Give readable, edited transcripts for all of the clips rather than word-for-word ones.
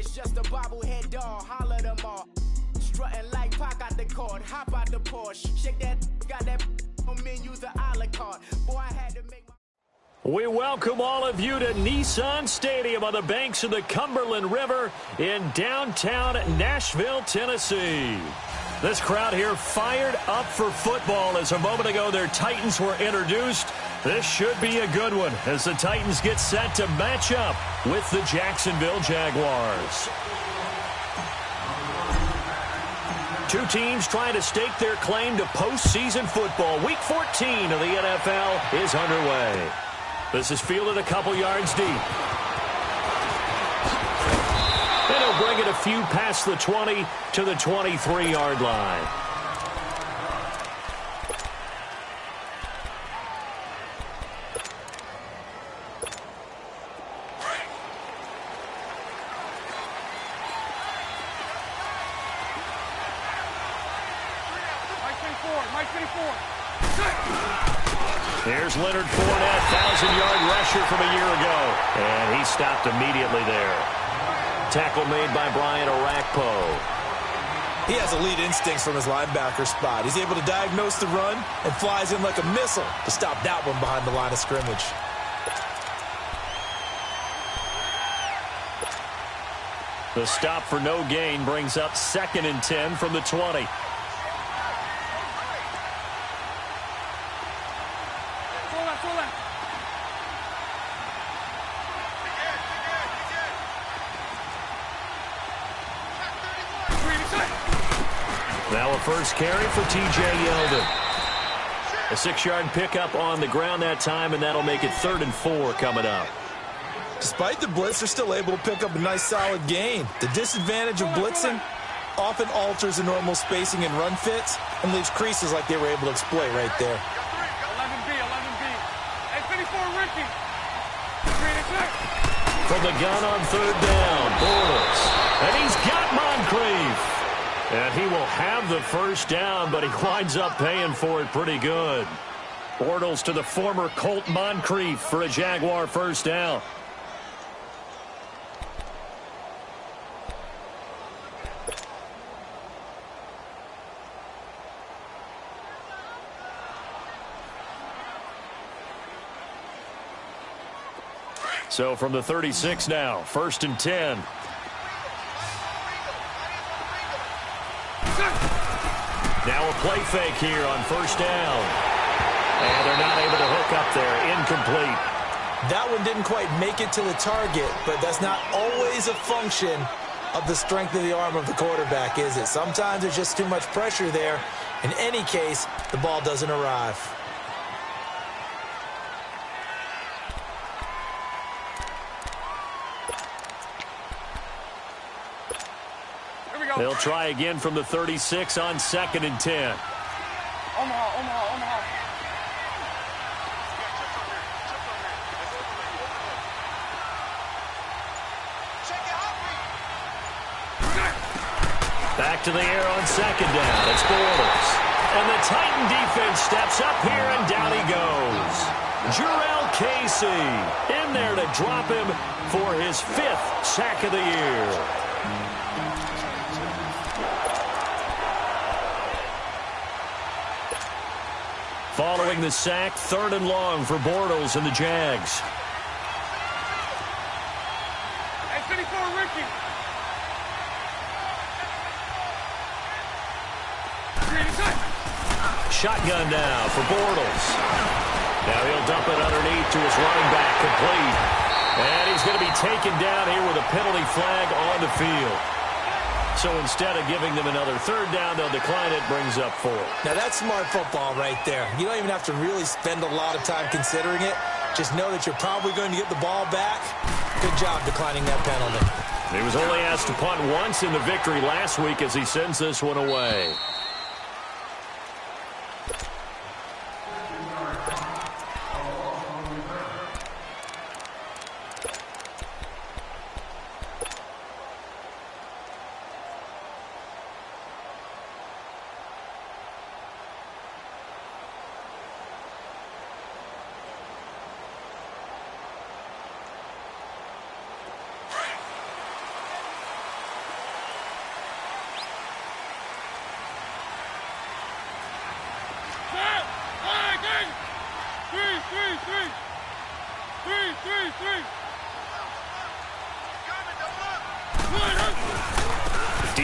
It's just a bobblehead doll, holler them all. Strutting like Pac out the court, hop out the Porsche. Shake that, got that on menus, a la carte. Boy, I had to make my... We welcome all of you to Nissan Stadium on the banks of the Cumberland River in downtown Nashville, Tennessee. This crowd here fired up for football as a moment ago their Titans were introduced. This should be a good one as the Titans get set to match up with the Jacksonville Jaguars. Two teams trying to stake their claim to postseason football. Week 14 of the NFL is underway. This is fielded a couple yards deep. And he'll bring it a few past the 20 to the 23-yard line. Here's Leonard Fournette, 1,000-yard rusher from a year ago. And he stopped immediately there. Tackle made by Brian Orakpo. He has elite instincts from his linebacker spot. He's able to diagnose the run and flies in like a missile to stop that one behind the line of scrimmage. The stop for no gain brings up 2nd and 10 from the 20. Now a first carry for T.J. Yeldon. A 6-yard pickup on the ground that time, and that'll make it 3rd and 4 coming up. Despite the blitz, they're still able to pick up a nice solid gain. The disadvantage of blitzing often alters the normal spacing and run fits and leaves creases like they were able to exploit right there. 11B. Hey, 54, Ricky. From the gun on 3rd down, Bortles. And he's got Moncrief. And he will have the first down, but he winds up paying for it pretty good. Bortles to the former Colt Moncrief for a Jaguar first down. So from the 36 now, 1st and 10. Now a play fake here on 1st down. And they're not able to hook up there. Incomplete. That one didn't quite make it to the target, but that's not always a function of the strength of the arm of the quarterback, is it? Sometimes there's just too much pressure there. In any case, the ball doesn't arrive. They'll try again from the 36 on 2nd and 10. Omaha. Back to the air on 2nd down. It's Bortles. And the Titan defense steps up here, and down he goes. Jurrell Casey in there to drop him for his 5th sack of the year. Following the sack, 3rd and long for Bortles and the Jags. Hey, 54, Ricky. Shotgun now for Bortles. Now he'll dump it underneath to his running back, complete. And he's going to be taken down here with a penalty flag on the field. So instead of giving them another 3rd down, they'll decline it, brings up 4. Now that's smart football right there. You don't even have to really spend a lot of time considering it. Just know that you're probably going to get the ball back. Good job declining that penalty. He was only asked to punt once in the victory last week as he sends this one away.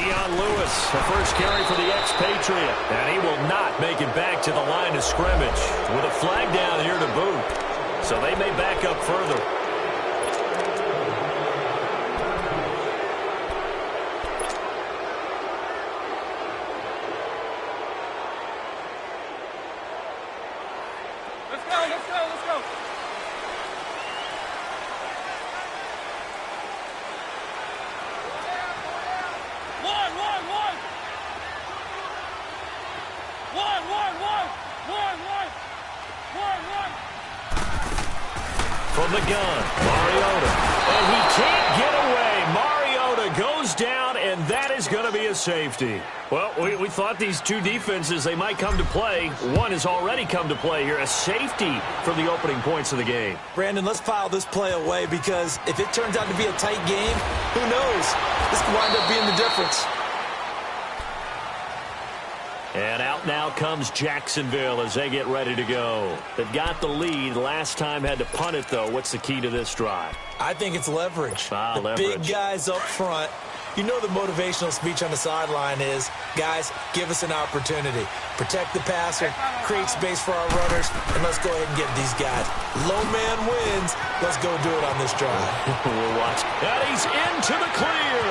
Lewis, the first carry for the expatriate. And he will not make it back to the line of scrimmage with a flag down here to boot. So they may back up further. Let's go. From the gun, Mariota. And he can't get away. Mariota goes down, and that is going to be a safety. Well, we thought these two defenses, they might come to play. One has already come to play here. A safety for the opening points of the game. Brandon, let's file this play away because if it turns out to be a tight game, who knows? This could wind up being the difference. And out now comes Jacksonville as they get ready to go. They've got the lead. Last time had to punt it, though. What's the key to this drive? I think it's leverage. Leverage. Big guys up front. You know the motivational speech on the sideline is, guys, give us an opportunity. Protect the passer, create space for our runners, and let's go ahead and get these guys. Low man wins. Let's go do it on this drive. We'll watch. And he's into the clear.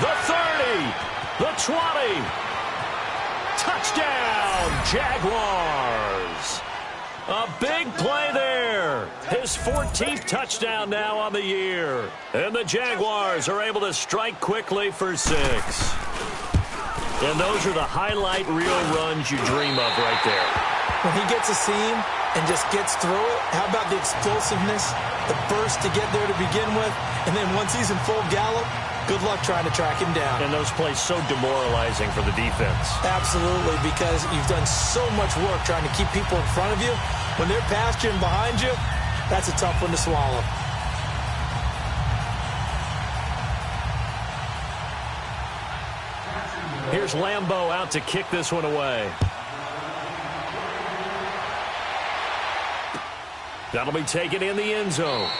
The 30. The 20. Touchdown, Jaguars. A big play there. His 14th touchdown now on the year. And the Jaguars are able to strike quickly for 6. And those are the highlight reel runs you dream of right there. When he gets a seam and just gets through it, how about the explosiveness, the burst to get there to begin with, and then once he's in full gallop, good luck trying to track him down. And those plays so demoralizing for the defense. Absolutely, because you've done so much work trying to keep people in front of you. When they're past you and behind you, that's a tough one to swallow. Here's Lambeau out to kick this one away. That'll be taken in the end zone.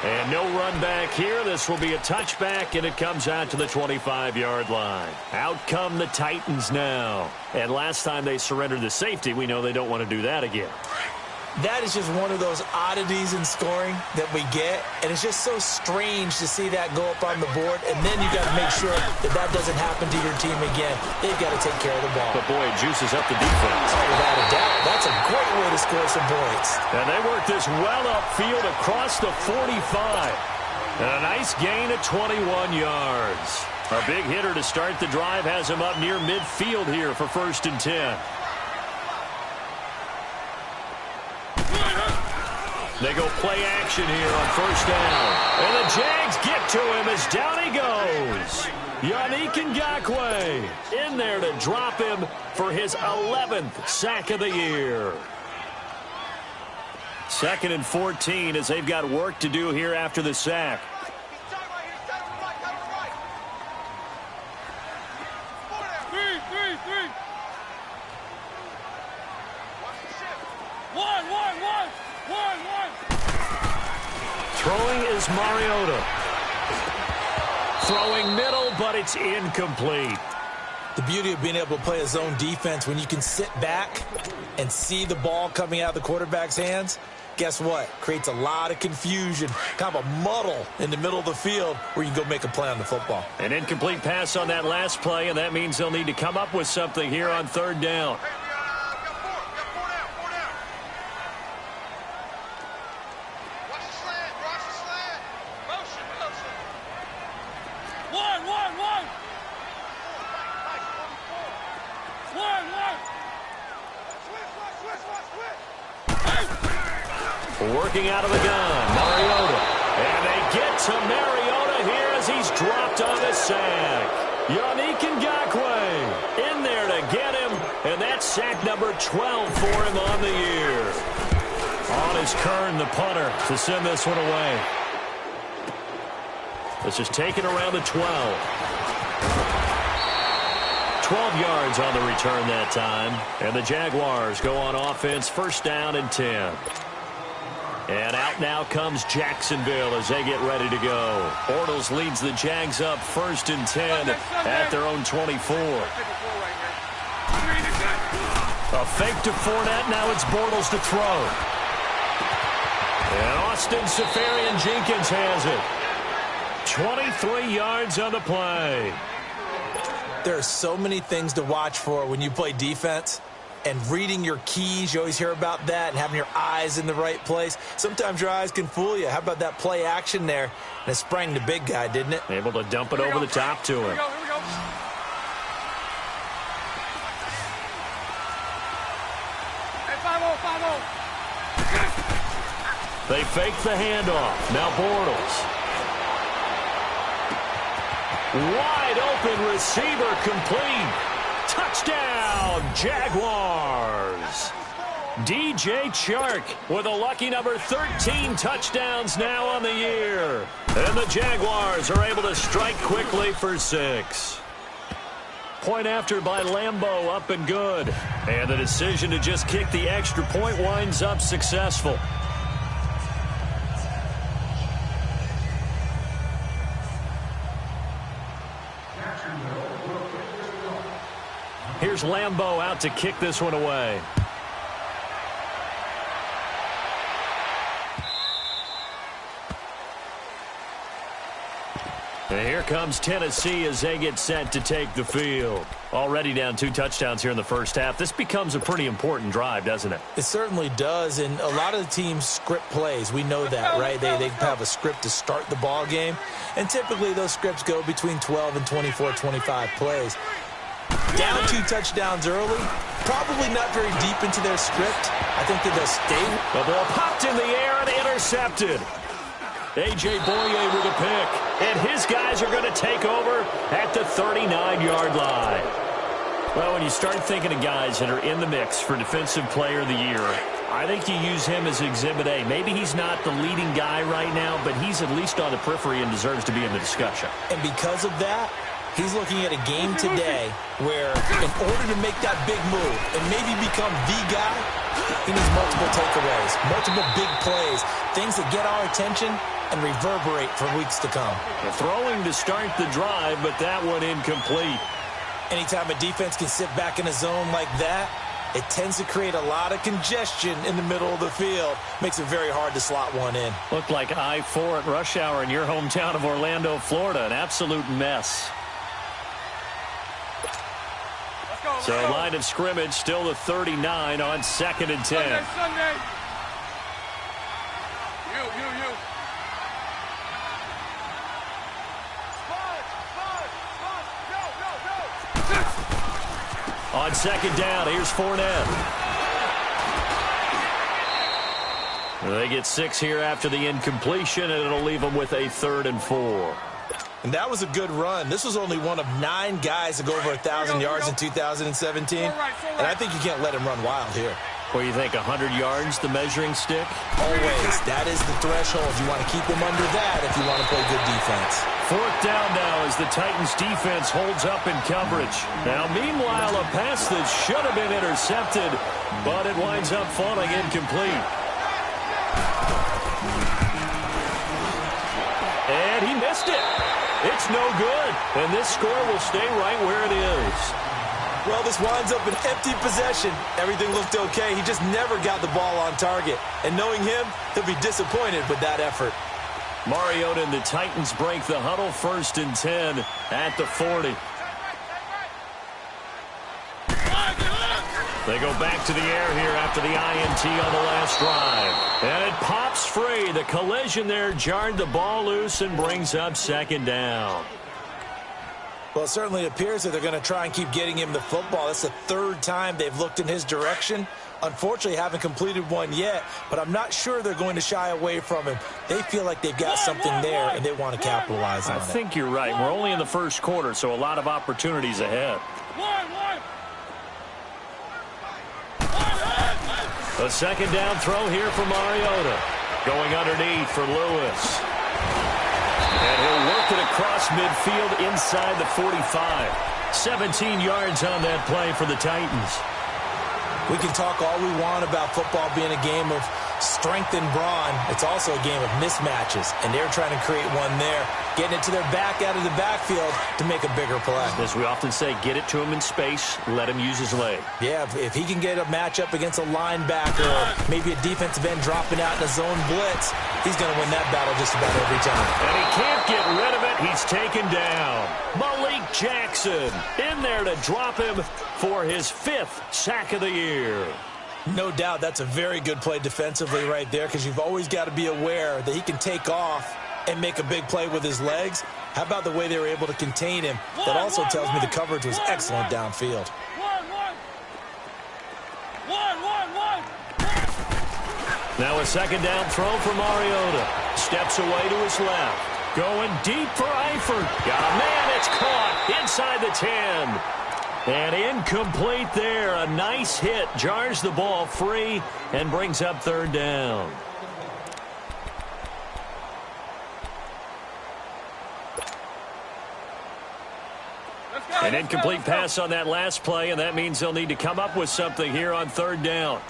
And no run back here. This will be a touchback, and it comes out to the 25-yard line. Out come the Titans now. And last time they surrendered the safety, we know they don't want to do that again. That is just one of those oddities in scoring that we get, and it's just so strange to see that go up on the board, and then you got to make sure that that doesn't happen to your team again. They've got to take care of the ball. But, boy, it juices up the defense. Oh, without a doubt. That's a great way to score some points. And they work this well upfield across the 45. And a nice gain of 21 yards. A big hitter to start the drive has him up near midfield here for 1st and 10. They go play action here on 1st down. And the Jags get to him as down he goes. Yannick Ngakoue in there to drop him for his 11th sack of the year. 2nd and 14 as they've got work to do here after the sack. Throwing is Mariota. Throwing middle, but it's incomplete. The beauty of being able to play a zone defense when you can sit back and see the ball coming out of the quarterback's hands, guess what? Creates a lot of confusion, kind of a muddle in the middle of the field where you can go make a play on the football. An incomplete pass on that last play, and that means they'll need to come up with something here on 3rd down. Working out of the gun, Mariota. And they get to Mariota here as he's dropped on the sack. Yannick Ngakoue in there to get him, and that's sack number 12 for him on the year. On is Kern, the punter, to send this one away. This is taken around the 12. 12 yards on the return that time. And the Jaguars go on offense, 1st down and 10. And out now comes Jacksonville as they get ready to go. Bortles leads the Jags up 1st and 10 at their own 24. A fake to Fournette. Now it's Bortles to throw. And Austin Seferian-Jenkins has it. 23 yards on the play. There are so many things to watch for when you play defense. And reading your keys, you always hear about that, and having your eyes in the right place. Sometimes your eyes can fool you. How about that play action there? And it sprang the big guy, didn't it? Able to dump it over the top to him. Here we go. Hey, 5-0. They fake the handoff. Now Bortles. Wide open receiver complete. Touchdown, Jaguars. DJ Chark with a lucky number 13 touchdowns now on the year. And the Jaguars are able to strike quickly for 6. Point after by Lambeau, up and good. And the decision to just kick the extra point winds up successful. Here's Lambeau out to kick this one away. And here comes Tennessee as they get set to take the field. Already down 2 touchdowns here in the first half. This becomes a pretty important drive, doesn't it? It certainly does, and a lot of the teams script plays. We know that, right? They have a script to start the ball game, and typically those scripts go between 12 and 24, 25 plays. Down 2 touchdowns early, probably not very deep into their script. I think that they'll stay. The ball popped in the air and intercepted. A.J. Boye with a pick, and his guys are going to take over at the 39-yard line. Well, when you start thinking of guys that are in the mix for Defensive Player of the Year, I think you use him as Exhibit A. Maybe he's not the leading guy right now, but he's at least on the periphery and deserves to be in the discussion. And because of that, he's looking at a game today where in order to make that big move and maybe become the guy, he needs multiple takeaways, multiple big plays, things that get our attention and reverberate for weeks to come. Throwing to start the drive, but that one incomplete. Anytime a defense can sit back in a zone like that, it tends to create a lot of congestion in the middle of the field. Makes it very hard to slot one in. Looked like I-4 at rush hour in your hometown of Orlando, Florida. An absolute mess. So line of scrimmage still the 39 on 2nd and 10. Sunday. You. On 2nd down, here's Fournette. They get 6 here after the incompletion, and it'll leave them with a 3rd and 4. And that was a good run. This was only one of 9 guys to go over 1,000 yards in 2017. And I think you can't let him run wild here. What do you think, 100 yards, the measuring stick? Always. That is the threshold. You want to keep them under that if you want to play good defense. 4th down now as the Titans defense holds up in coverage. Now, meanwhile, a pass that should have been intercepted, but it winds up falling incomplete. And he missed it. It's no good, and this score will stay right where it is. Well, this winds up an empty possession. Everything looked okay. He just never got the ball on target. And knowing him, he'll be disappointed with that effort. Mariota and the Titans break the huddle, 1st and 10 at the 40. They go back to the air here after the INT on the last drive. And it pops free. The collision there jarred the ball loose and brings up 2nd down. Well, it certainly appears that they're going to try and keep getting him the football. That's the 3rd time they've looked in his direction. Unfortunately, haven't completed one yet, but I'm not sure they're going to shy away from him. They feel like they've got something there, and they want to capitalize on it. I think you're right. We're only in the 1st quarter, so a lot of opportunities ahead. A 2nd down throw here for Mariota. Going underneath for Lewis. And he'll work it across midfield inside the 45. 17 yards on that play for the Titans. We can talk all we want about football being a game of strength and brawn. It's also a game of mismatches, and they're trying to create one there, getting it to their back out of the backfield to make a bigger play. As we often say, get it to him in space, let him use his leg. Yeah, if he can get a matchup against a linebacker or maybe a defensive end dropping out in a zone blitz, he's going to win that battle just about every time. And he can't get rid of it. He's taken down. Malik Jackson in there to drop him for his 5th sack of the year. No doubt that's a very good play defensively right there, because you've always got to be aware that he can take off and make a big play with his legs. How about the way they were able to contain him? That also tells me the coverage was excellent downfield. Now a second down throw for Mariota. Steps away to his left. Going deep for Eifert. Got a man. It's caught inside the 10. And incomplete there. A nice hit. Jars the ball free and brings up 3rd down. An incomplete pass on that last play, and that means they'll need to come up with something here on 3rd down.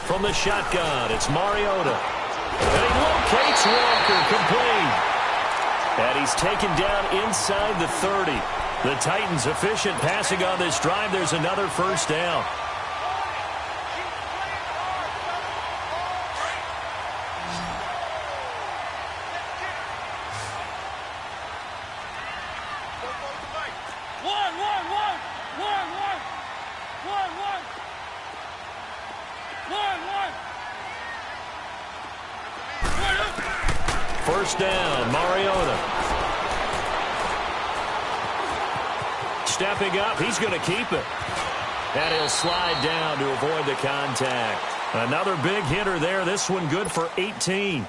From the shotgun, it's Mariota. And he locates Walker, complete. And he's taken down inside the 30. The Titans efficient passing on this drive. There's another 1st down. First down, Mariota. Stepping up, he's going to keep it. And he'll slide down to avoid the contact. Another big hitter there. This one good for 18.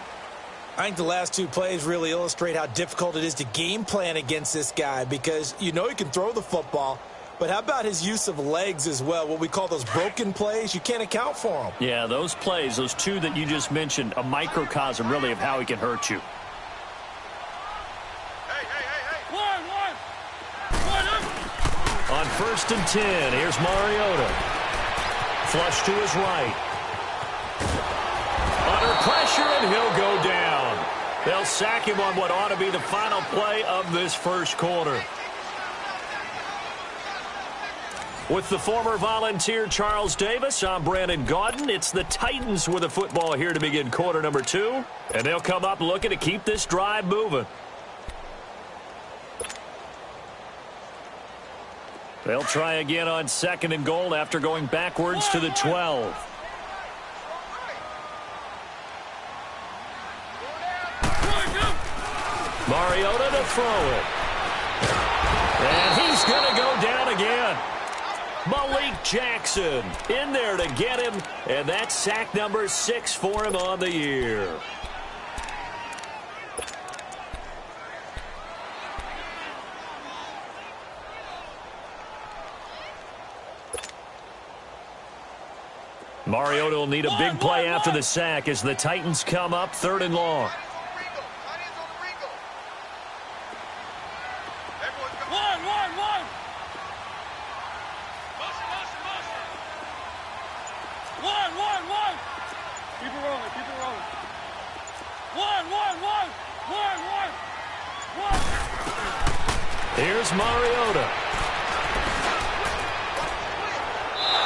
I think the last 2 plays really illustrate how difficult it is to game plan against this guy, because you know he can throw the football, but how about his use of legs as well? What we call those broken plays, you can't account for them. Yeah, those plays, those 2 that you just mentioned, a microcosm really of how he can hurt you. On 1st and 10, here's Mariota. Flush to his right. Under pressure, and he'll go down. They'll sack him on what ought to be the final play of this 1st quarter. With the former Volunteer Charles Davis, I'm Brandon Gaudin. It's the Titans with the football here to begin quarter number 2. And they'll come up looking to keep this drive moving. They'll try again on 2nd and goal after going backwards to the 12. Mariota to throw it. And he's going to go down again. Malik Jackson in there to get him, and that's sack number 6 for him on the year. Mariota will need a big play after the sack as the Titans come up 3rd and long. Here's Mariota.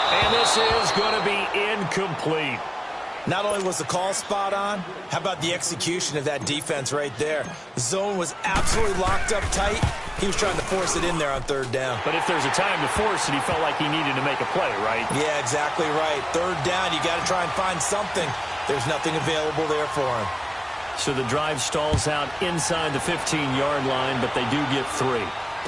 And this is going to be incomplete. Not only was the call spot on, how about the execution of that defense right there? The zone was absolutely locked up tight. He was trying to force it in there on 3rd down. But if there's a time to force it, he felt like he needed to make a play, right? Yeah, exactly right. 3rd down, you got to try and find something. There's nothing available there for him. So the drive stalls out inside the 15-yard line, but they do get 3.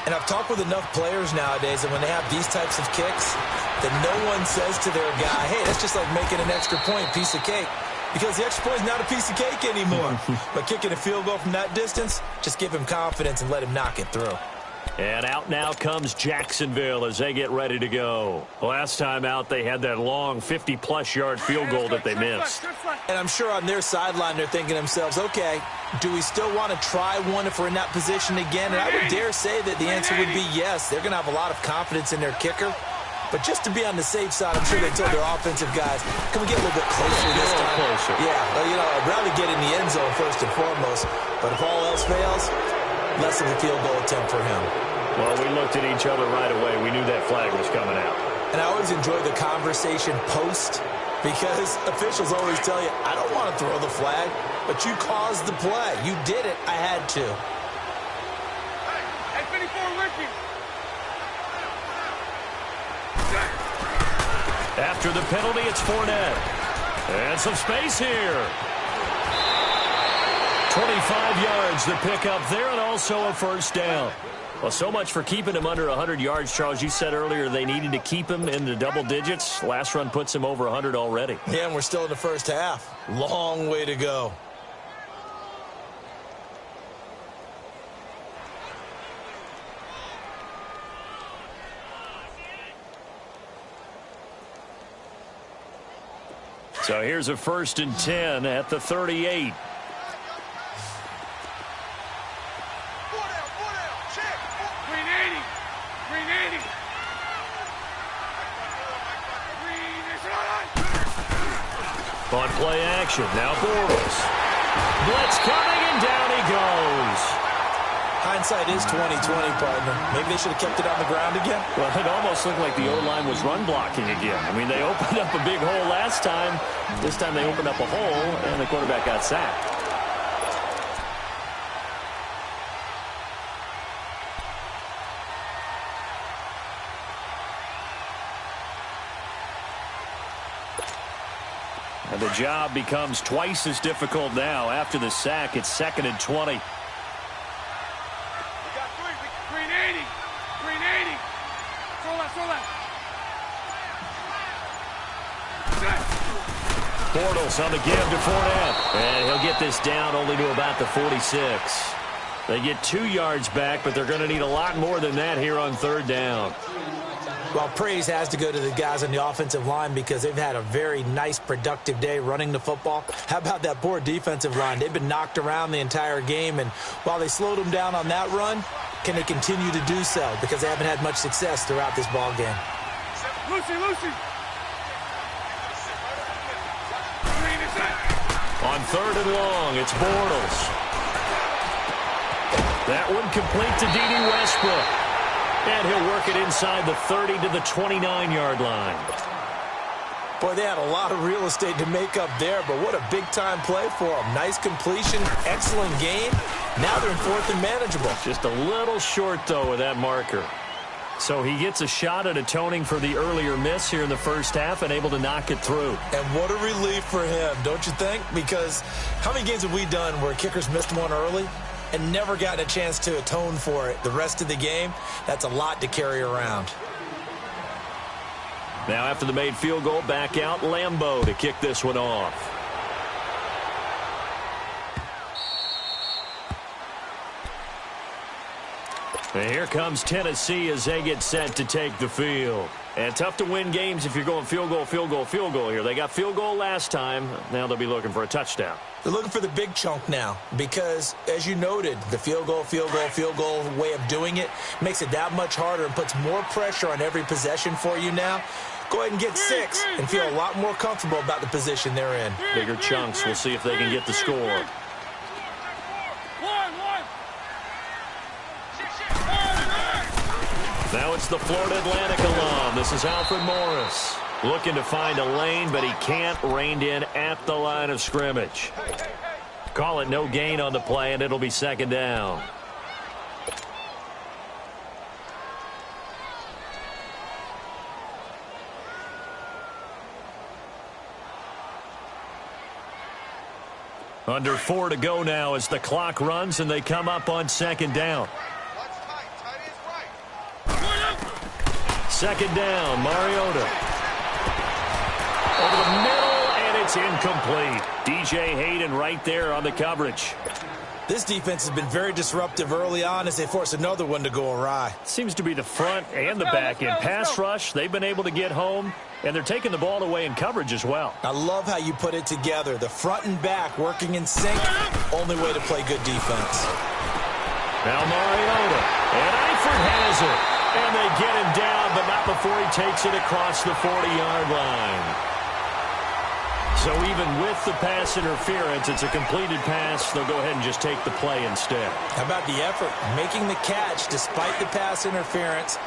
And I've talked with enough players nowadays that when they have these types of kicks, that no one says to their guy, hey, that's just like making an extra point, piece of cake. Because the extra point is not a piece of cake anymore. But kicking a field goal from that distance, just give him confidence and let him knock it through. And out now comes Jacksonville as they get ready to go. Last time out, they had that long 50-plus yard field goal that they missed. And I'm sure on their sideline, they're thinking to themselves, okay, do we still want to try one if we're in that position again? And I would dare say that the answer would be yes. They're going to have a lot of confidence in their kicker. But just to be on the safe side, I'm sure they told their offensive guys, can we get a little bit closer this time? Closer. Yeah, well, you know, I'd rather get in the end zone first and foremost. But if all else fails, less of a field goal attempt for him. Well, we looked at each other right away. We knew that flag was coming out. And I always enjoy the conversation post, because officials always tell you, I don't want to throw the flag, but you caused the play. You did it. I had to. Hey, 54 Ricky. After the penalty, it's Fournette. And some space here. 25 yards to pick up there, and also a first down. Well, so much for keeping him under 100 yards, Charles. You said earlier they needed to keep him in the double digits. Last run puts him over 100 already. Yeah, and we're still in the first half. Long way to go. So here's a 1st and 10 at the 38. On play action, now Bortles. Blitz coming, and down he goes. Hindsight is 20/20, partner. Maybe they should have kept it on the ground again. Well, it almost looked like the O-line was run blocking again. I mean, they opened up a big hole last time. This time they opened up a hole, and the quarterback got sacked. And the job becomes twice as difficult now. After the sack, it's 2nd and 20. We got green 80. Green 80. So left. Bortles on the give to Fournette. And he'll get this down only to about the 46. They get 2 yards back, but they're going to need a lot more than that here on 3rd down. Well, praise has to go to the guys on the offensive line because they've had a very nice, productive day running the football. How about that poor defensive line? They've been knocked around the entire game, and while they slowed them down on that run, can they continue to do so? Because they haven't had much success throughout this ball game. Lucy. On 3rd and long, it's Bortles. That one complete to D.D. Westbrook. And he'll work it inside the 30 to the 29-yard line. Boy, they had a lot of real estate to make up there, but what a big-time play for them. Nice completion, excellent game. Now they're in 4th and manageable. Just a little short, though, with that marker. So he gets a shot at atoning for the earlier miss here in the first half and able to knock it through. And what a relief for him, don't you think? Because how many games have we done where kickers missed one early and never gotten a chance to atone for it the rest of the game? That's a lot to carry around. Now after the made field goal, back out Lambeau to kick this one off. And here comes Tennessee as they get set to take the field. And tough to win games if you're going field goal here. They got field goal last time. Now they'll be looking for a touchdown. They're looking for the big chunk now because, as you noted, the field goal way of doing it makes it that much harder and puts more pressure on every possession for you now. Go ahead and get 6 and feel a lot more comfortable about the position they're in. Bigger chunks. We'll see if they can get the score. Now it's the Florida Atlantic alum. This is Alfred Morris. Looking to find a lane, but he can't. Reined in at the line of scrimmage. Call it no gain on the play, and it'll be 2nd down. Under 4 to go now as the clock runs, and they come up on 2nd down. 2nd down, Mariota. Over the middle, and it's incomplete. DJ Hayden right there on the coverage. This defense has been very disruptive early on as they force another one to go awry. Seems to be the front and the back end. Pass rush, they've been able to get home, and they're taking the ball away in coverage as well. I love how you put it together. The front and back working in sync, only way to play good defense. Now Mariota, and Eifert has it. And they get him down, but not before he takes it across the 40-yard line. So even with the pass interference, it's a completed pass. They'll go ahead and just take the play instead. How about the effort? Making the catch despite the pass interference.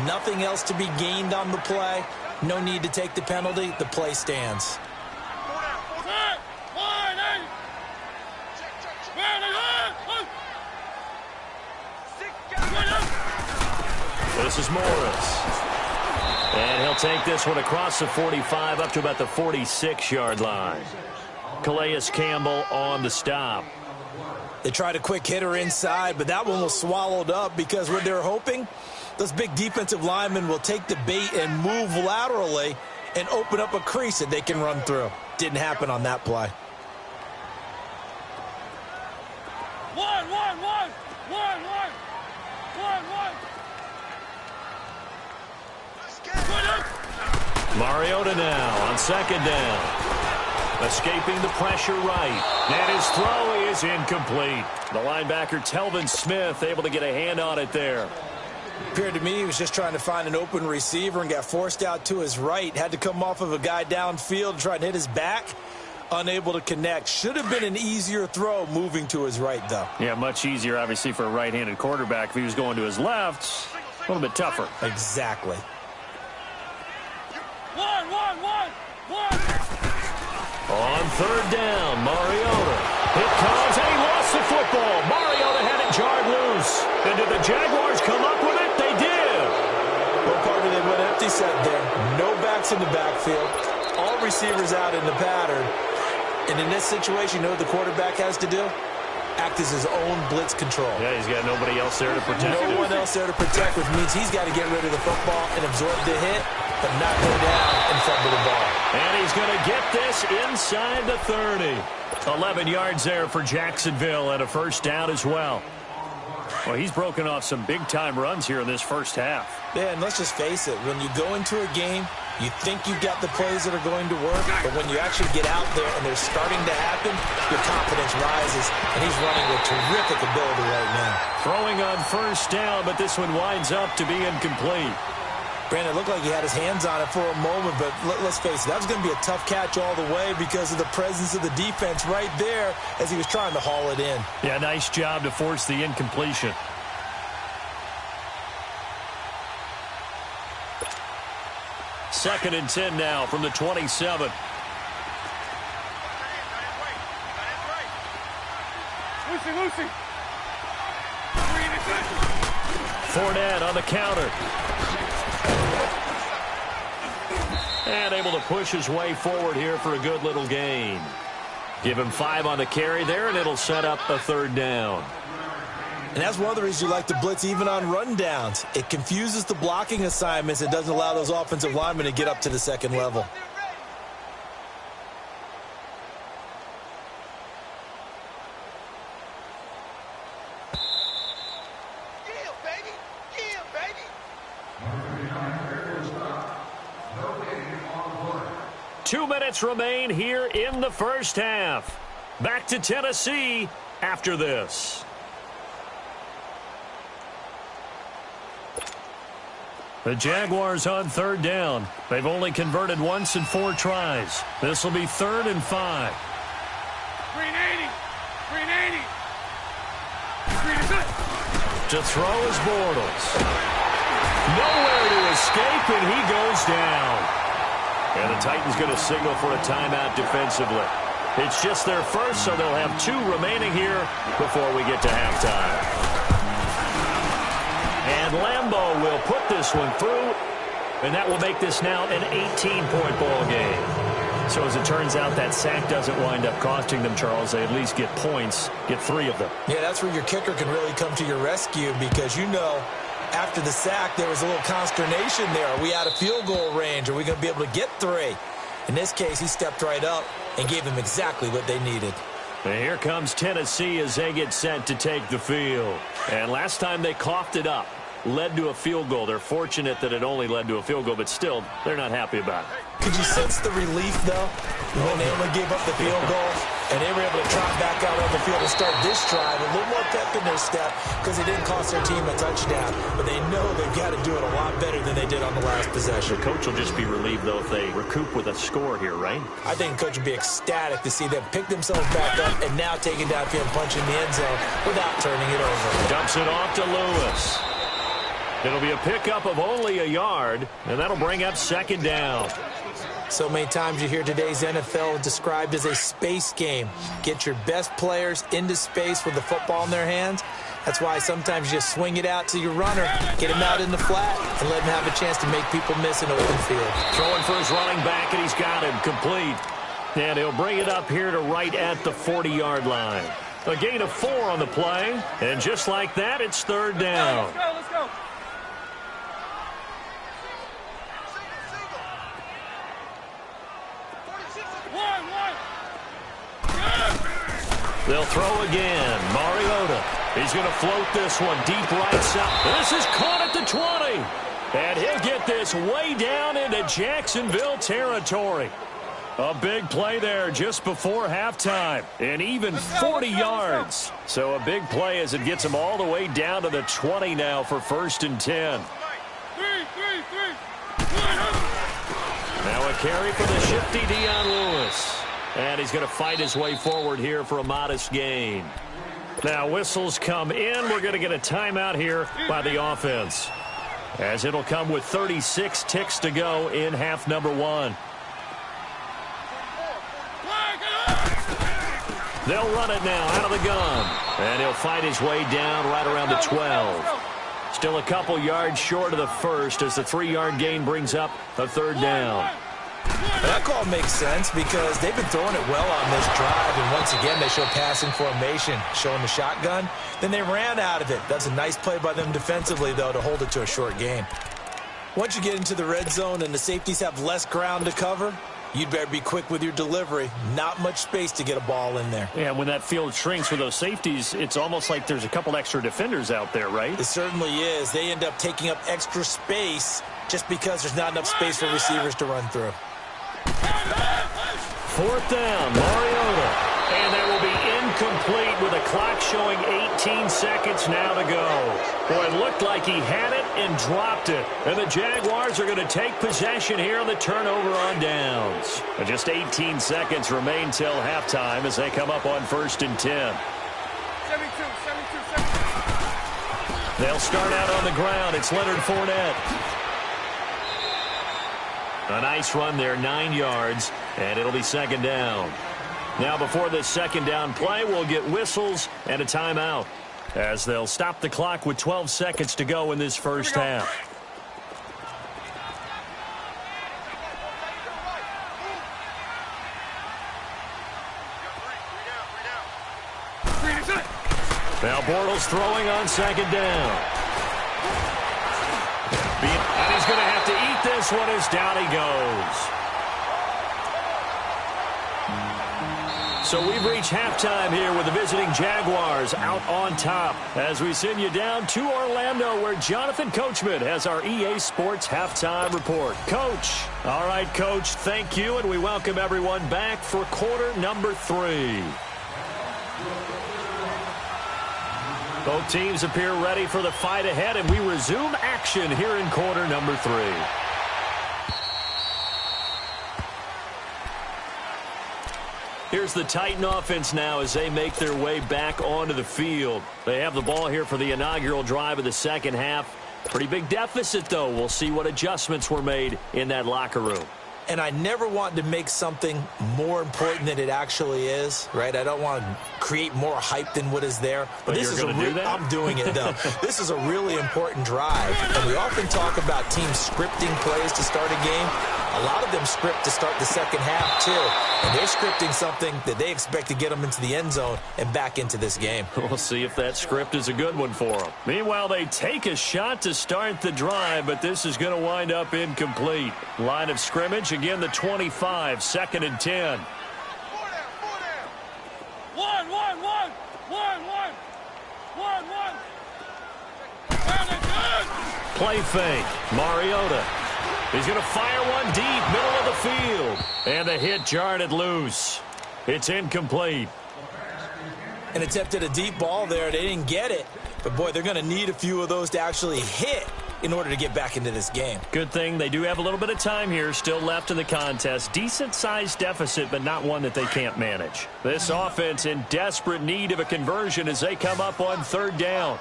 Nothing else to be gained on the play. No need to take the penalty. The play stands. This is Morris. And he'll take this one across the 45 up to about the 46-yard line. Calais Campbell on the stop. They tried a quick hitter inside, but that one was swallowed up because what they're hoping, those big defensive linemen will take the bait and move laterally and open up a crease that they can run through. Didn't happen on that play. One. Mariota now on second down. Escaping the pressure right. And his throw is incomplete. The linebacker, Telvin Smith, able to get a hand on it there. Appeared to me he was just trying to find an open receiver and got forced out to his right. Had to come off of a guy downfield and try to hit his back. Unable to connect. Should have been an easier throw moving to his right, though. Yeah, much easier, obviously, for a right-handed quarterback. If he was going to his left, a little bit tougher. Exactly. One. On third down, Mariota. It comes, and he lost the football. Mariota had it jarred loose. And did the Jaguars come up with it? They did. Well, partner, they went empty set there. No backs in the backfield. All receivers out in the pattern. And in this situation, you know what the quarterback has to do? Act as his own blitz control. Yeah, he's got nobody else there to protect him. No one else there to protect, which means he's got to get rid of the football and absorb the hit, but not go down and fumble the ball. And he's going to get this inside the 30. 11 yards there for Jacksonville and a first down as well. Well, he's broken off some big-time runs here in this first half. Yeah, and let's just face it. When you go into a game, you think you've got the plays that are going to work, but when you actually get out there and they're starting to happen, your confidence rises, and he's running with terrific ability right now. Throwing on first down, but this one winds up to be incomplete. Brandon, it looked like he had his hands on it for a moment, but let's face it, that was going to be a tough catch all the way because of the presence of the defense right there as he was trying to haul it in. Yeah, nice job to force the incompletion. Second and 10 now from the 27. Lucy. Fournette on the counter. And able to push his way forward here for a good little gain. Give him 5 on the carry there, and it'll set up a third down. And that's one of the reasons you like to blitz even on rundowns. It confuses the blocking assignments. It doesn't allow those offensive linemen to get up to the second level. Yeah, baby. 2 minutes remain here in the first half. Back to Tennessee after this. The Jaguars on third down. They've only converted once in 4 tries. This will be 3rd and 5. Green 80. Green is good. To throw is Bortles. Nowhere to escape, and he goes down. And the Titans going to signal for a timeout defensively. It's just their first, so they'll have 2 remaining here before we get to halftime. And Lambeau will put this one through, and that will make this now an 18-point ball game. So as it turns out, that sack doesn't wind up costing them, Charles. They at least get points, get 3 of them. Yeah, that's where your kicker can really come to your rescue because, you know, after the sack, there was a little consternation there. Are we out of field goal range? Are we going to be able to get 3? In this case, he stepped right up and gave them exactly what they needed. And here comes Tennessee as they get set to take the field. And last time they coughed it up, led to a field goal. They're fortunate that it only led to a field goal, but still, they're not happy about it. Could you sense the relief, though, when they only gave up the field goal? And they were able to trot back out on the field and start this drive. A little more pep in their step because it didn't cost their team a touchdown. But they know they've got to do it a lot better than they did on the last possession. The coach will just be relieved, though, if they recoup with a score here, right? I think the coach would be ecstatic to see them pick themselves back up and now take it downfield and punch in the end zone without turning it over. Dumps it off to Lewis. It'll be a pickup of only a yard, and that'll bring up second down. So many times you hear today's NFL described as a space game. Get your best players into space with the football in their hands. That's why sometimes you just swing it out to your runner, get him out in the flat, and let him have a chance to make people miss an open field. Throwing for his running back, and he's got him complete. And he'll bring it up here to right at the 40-yard line. A gain of 4 on the play, and just like that, it's third down. Let's go. They'll throw again. Mariota. He's going to float this one deep right side. This is caught at the 20. And he'll get this way down into Jacksonville territory. A big play there just before halftime. And even 40 yards. So a big play as it gets him all the way down to the 20 now for 1st and 10. Now a carry for the shifty Dion Lewis. And he's going to fight his way forward here for a modest gain. Now whistles come in. We're going to get a timeout here by the offense, as it'll come with 36 ticks to go in half number 1. They'll run it now out of the gun. And he'll fight his way down right around the 12. Still a couple yards short of the first as the 3-yard gain brings up a third down. That call makes sense because they've been throwing it well on this drive, and once again they show passing formation, showing the shotgun. Then they ran out of it. That's a nice play by them defensively, though, to hold it to a short gain. Once you get into the red zone and the safeties have less ground to cover, you'd better be quick with your delivery. Not much space to get a ball in there. Yeah, when that field shrinks for those safeties, it's almost like there's a couple extra defenders out there, right? It certainly is. They end up taking up extra space just because there's not enough space for receivers to run through. 4th down, Mariota. And that will be incomplete with a clock showing 18 seconds now to go. Boy, it looked like he had it and dropped it. And the Jaguars are going to take possession here on the turnover on downs. And just 18 seconds remain till halftime as they come up on 1st and 10. 72. They'll start out on the ground. It's Leonard Fournette. A nice run there, 9 yards, and it'll be second down. Now before this second down play, we'll get whistles and a timeout, as they'll stop the clock with 12 seconds to go in this first half. Now Bortles throwing on second down. And he's going to have to eat this one as down he goes. So we've reached halftime here with the visiting Jaguars out on top as we send you down to Orlando where Jonathan Coachman has our EA Sports halftime report. Coach. All right, Coach, thank you, and we welcome everyone back for quarter number 3. Both teams appear ready for the fight ahead, and we resume action here in quarter number 3. Here's the Titan offense now as they make their way back onto the field. They have the ball here for the inaugural drive of the second half. Pretty big deficit, though. We'll see what adjustments were made in that locker room. And I never want to make something more important than it actually is, right? I don't want to create more hype than what is there. But this is I'm doing it, though. This is a really important drive. And we often talk about teams scripting plays to start a game. A lot of them script to start the second half, too. And they're scripting something that they expect to get them into the end zone and back into this game. We'll see if that script is a good one for them. Meanwhile, they take a shot to start the drive, but this is going to wind up incomplete. Line of scrimmage, again, the 25, 2nd and 10. One. Play fake. Mariota. He's going to fire one deep, middle of the field. And the hit jarred it loose. It's incomplete. And attempted a deep ball there. They didn't get it. But, boy, they're going to need a few of those to actually hit in order to get back into this game. Good thing they do have a little bit of time here still left in the contest. Decent-sized deficit, but not one that they can't manage. This offense in desperate need of a conversion as they come up on third down.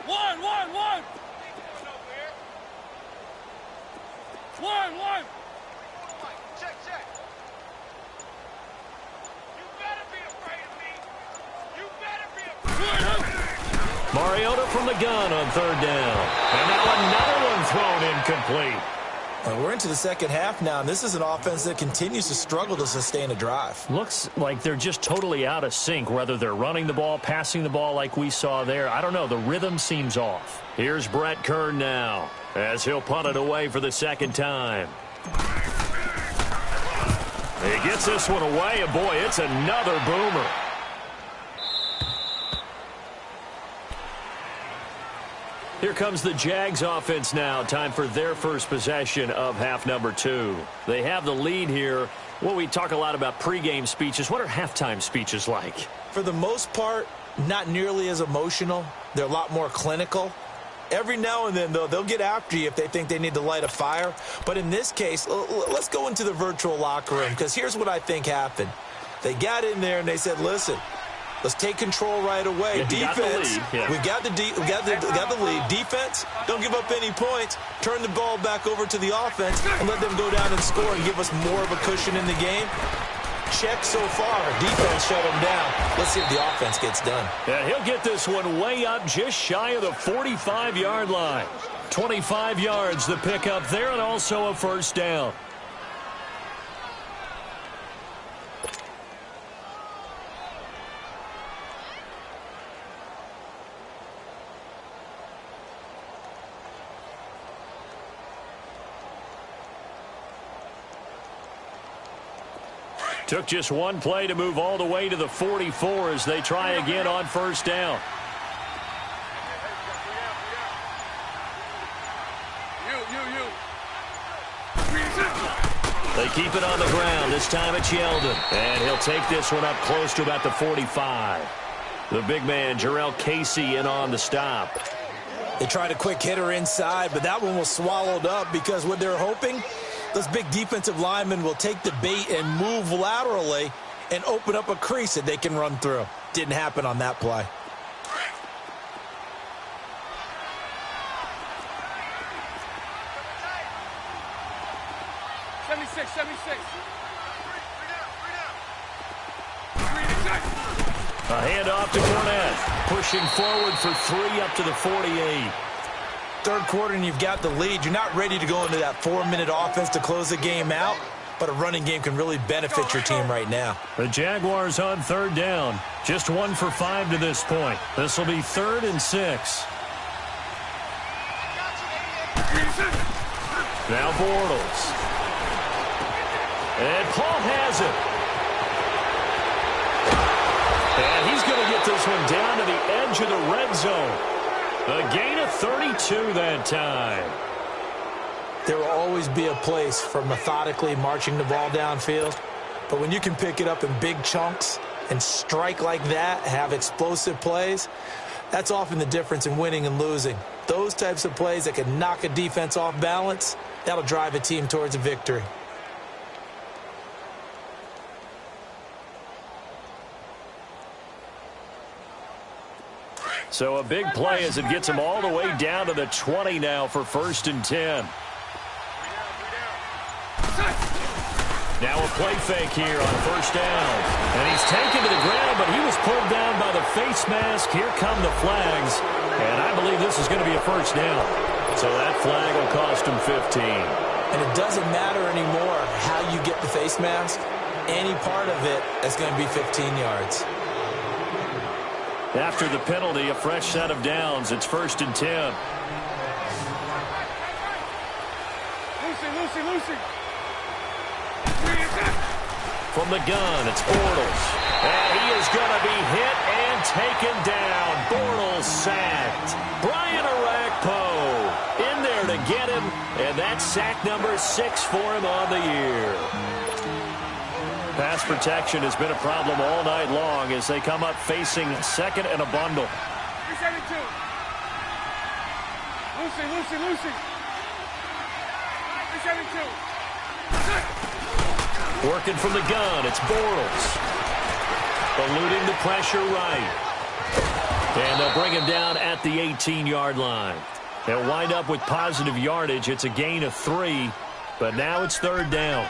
One. Mariota from the gun on third down. And now another one thrown incomplete. We're into the second half now, and this is an offense that continues to struggle to sustain a drive. Looks like they're just totally out of sync, whether they're running the ball, passing the ball like we saw there. I don't know. The rhythm seems off. Here's Brett Kern now as he'll punt it away for the second time. He gets this one away, and boy, it's another boomer. Here comes the Jags offense now. Time for their first possession of half number 2. They have the lead here. Well, we talk a lot about pregame speeches. What are halftime speeches like? For the most part, not nearly as emotional. They're a lot more clinical. Every now and then, though, they'll get after you if they think they need to light a fire. But in this case, let's go into the virtual locker room, because here's what I think happened. They got in there and they said, listen, let's take control right away. Yeah, defense, we got the lead. Defense, don't give up any points. Turn the ball back over to the offense and let them go down and score and give us more of a cushion in the game. Check so far. Defense shut him down. Let's see if the offense gets done. And he'll get this one way up just shy of the 45-yard line. 25 yards the pickup there, and also a first down. Took just one play to move all the way to the 44 as they try again on first down. They keep it on the ground. This time it's Yeldon. And he'll take this one up close to about the 45. The big man, Jarrell Casey, in on the stop. They tried a quick hitter inside, but that one was swallowed up because what they're hoping, those big defensive linemen will take the bait and move laterally and open up a crease that they can run through. Didn't happen on that play. A handoff to Fournette. Pushing forward for 3 up to the 48. Third quarter and you've got the lead. You're not ready to go into that 4-minute offense to close the game out, but a running game can really benefit your team right now. The Jaguars on third down. Just 1 for 5 to this point. This will be 3rd and 6. Now Bortles. And Paul has it. And he's going to get this one down to the edge of the red zone. A gain of 32 that time. There will always be a place for methodically marching the ball downfield. But when you can pick it up in big chunks and strike like that, have explosive plays, that's often the difference in winning and losing. Those types of plays that can knock a defense off balance, that'll drive a team towards a victory. So a big play as it gets them all the way down to the 20 now for 1st and 10. Now a play fake here on 1st down. And he's taken to the ground, but he was pulled down by the face mask. Here come the flags. And I believe this is going to be a 1st down. So that flag will cost him 15. And it doesn't matter anymore how you get the face mask. Any part of it is going to be 15 yards. After the penalty, a fresh set of downs. It's 1st and 10. Lucy. From the gun, it's Bortles. And he is going to be hit and taken down. Bortles sacked. Brian Orakpo in there to get him, and that's sack number 6 for him on the year. Pass protection has been a problem all night long as they come up facing second and a bundle. 372. Lucy. 372. Working from the gun, it's Bortles. Eluding the pressure right. And they'll bring him down at the 18-yard line. They'll wind up with positive yardage. It's a gain of 3, but now it's third down.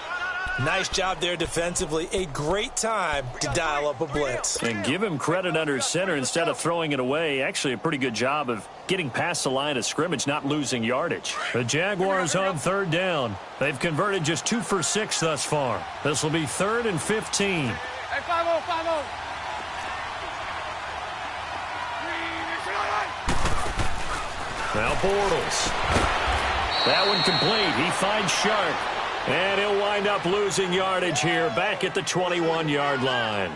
Nice job there defensively. A great time to dial up a blitz. And give him credit under center instead of throwing it away. Actually, a pretty good job of getting past the line of scrimmage, not losing yardage. The Jaguars on third down. They've converted just 2 for 6 thus far. This will be 3rd and 15. Hey, 5-0, 5-0. Now Bortles. That one complete. He finds Sharp. And he'll wind up losing yardage here back at the 21-yard line.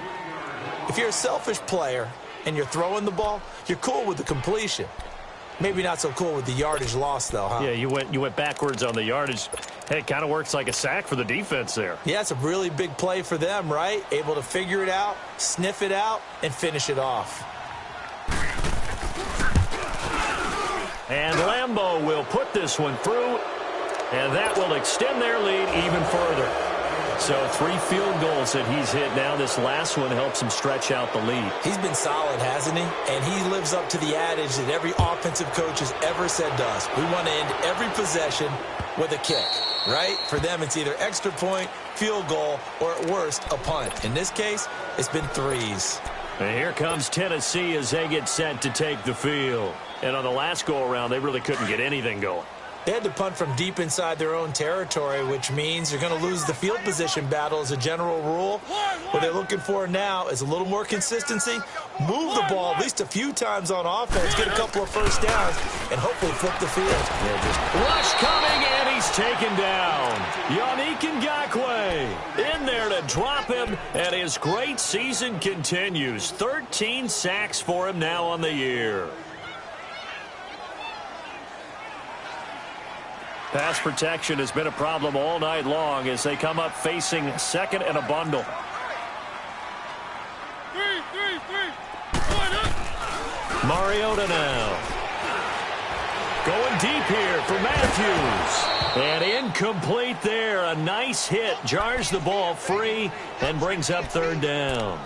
If you're a selfish player and you're throwing the ball, you're cool with the completion. Maybe not so cool with the yardage loss, though, huh? Yeah, you went backwards on the yardage. Hey, it kind of works like a sack for the defense there. Yeah, it's a really big play for them, right? Able to figure it out, sniff it out, and finish it off. And Lambeau will put this one through, and that will extend their lead even further. So 3 field goals that he's hit now. This last one helps him stretch out the lead. He's been solid, hasn't he? And he lives up to the adage that every offensive coach has ever said to us. We want to end every possession with a kick, right? For them, it's either extra point, field goal, or at worst, a punt. In this case, it's been 3s. And here comes Tennessee as they get set to take the field. And on the last go-around, they really couldn't get anything going. They had to punt from deep inside their own territory, which means you're going to lose the field position battle as a general rule. What they're looking for now is a little more consistency, move the ball at least a few times on offense, get a couple of first downs, and hopefully flip the field. Yeah, just rush coming, and he's taken down. Yannick Ngakoue in there to drop him, and his great season continues. 13 sacks for him now on the year. Pass protection has been a problem all night long as they come up facing second and a bundle. 3. Going up. Mariota now. Going deep here for Matthews. And incomplete there. A nice hit. Jars the ball free and brings up third down.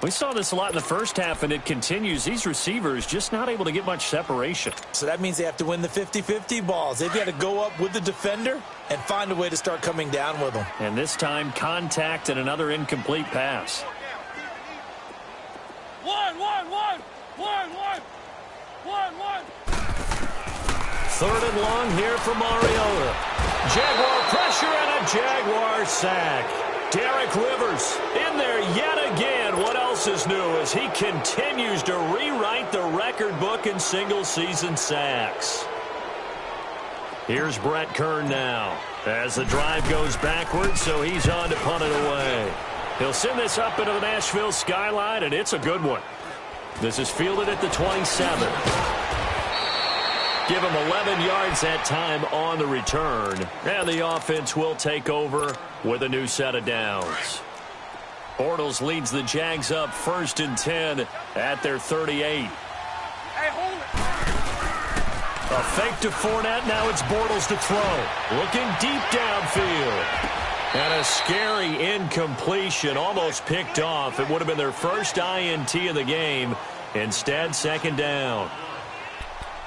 We saw this a lot in the first half, and it continues. These receivers just not able to get much separation. So that means they have to win the 50-50 balls. They've got to go up with the defender and find a way to start coming down with them. And this time, contact and another incomplete pass. 1. 3rd and long here for Mariota. Jaguar pressure and a Jaguar sack. Derek Rivers in there yet again. What else is new as he continues to rewrite the record book in single-season sacks. Here's Brett Kern now as the drive goes backwards, so he's on to punt it away. He'll send this up into the Nashville skyline, and it's a good one. This is fielded at the 27. Give him 11 yards that time on the return. And the offense will take over with a new set of downs. Bortles leads the Jags up 1st and 10 at their 38. Hey, hold it. A fake to Fournette. Now it's Bortles to throw. Looking deep downfield. And a scary incompletion. Almost picked off. It would have been their first INT of the game. Instead, second down.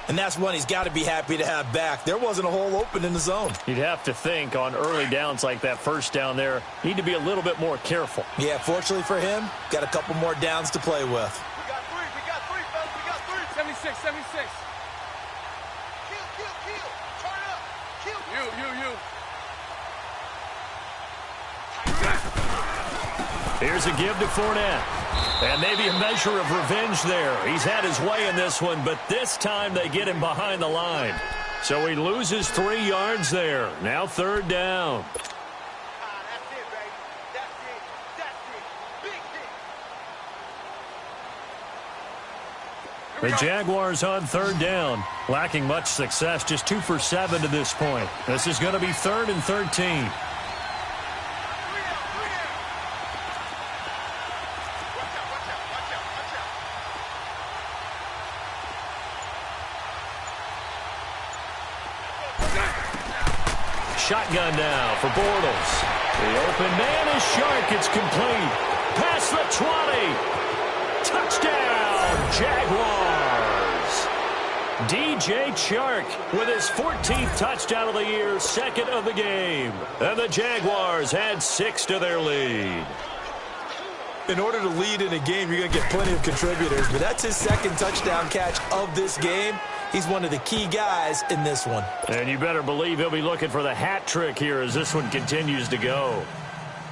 And that's one he's got to be happy to have back. There wasn't a hole open in the zone. You'd have to think on early downs like that first down there, need to be a little bit more careful. Yeah, fortunately for him, got a couple more downs to play with. We got 3, fellas. We got 3. 76. Kill. Turn up. Kill. You. Here's a give to Fournette. And maybe a measure of revenge there. He's had his way in this one, but this time they get him behind the line. So he loses 3 yards there. Now third down. That's it, baby. That's it. Big hit. The Jaguars on third down, lacking much success, just 2 for 7 to this point. This is going to be 3rd and 13. Shotgun now for Bortles. The open man is Shark. It's complete. Past the 20. Touchdown, Jaguars. DJ Chark with his 14th touchdown of the year, 2nd of the game. And the Jaguars had 6 to their lead. In order to lead in a game, you're going to get plenty of contributors, but that's his 2nd touchdown catch of this game. He's one of the key guys in this one. And you better believe he'll be looking for the hat trick here as this one continues to go.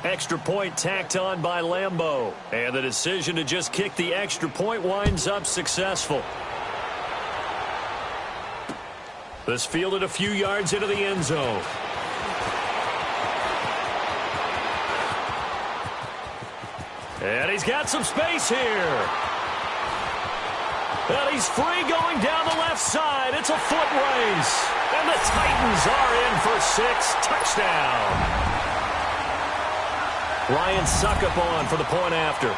Extra point tacked on by Lambeau. And the decision to just kick the extra point winds up successful. This fielded a few yards into the end zone. And he's got some space here. And he's free going down the left side. It's a foot race. And the Titans are in for 6. Touchdown. Ryan Suckup on for the point after.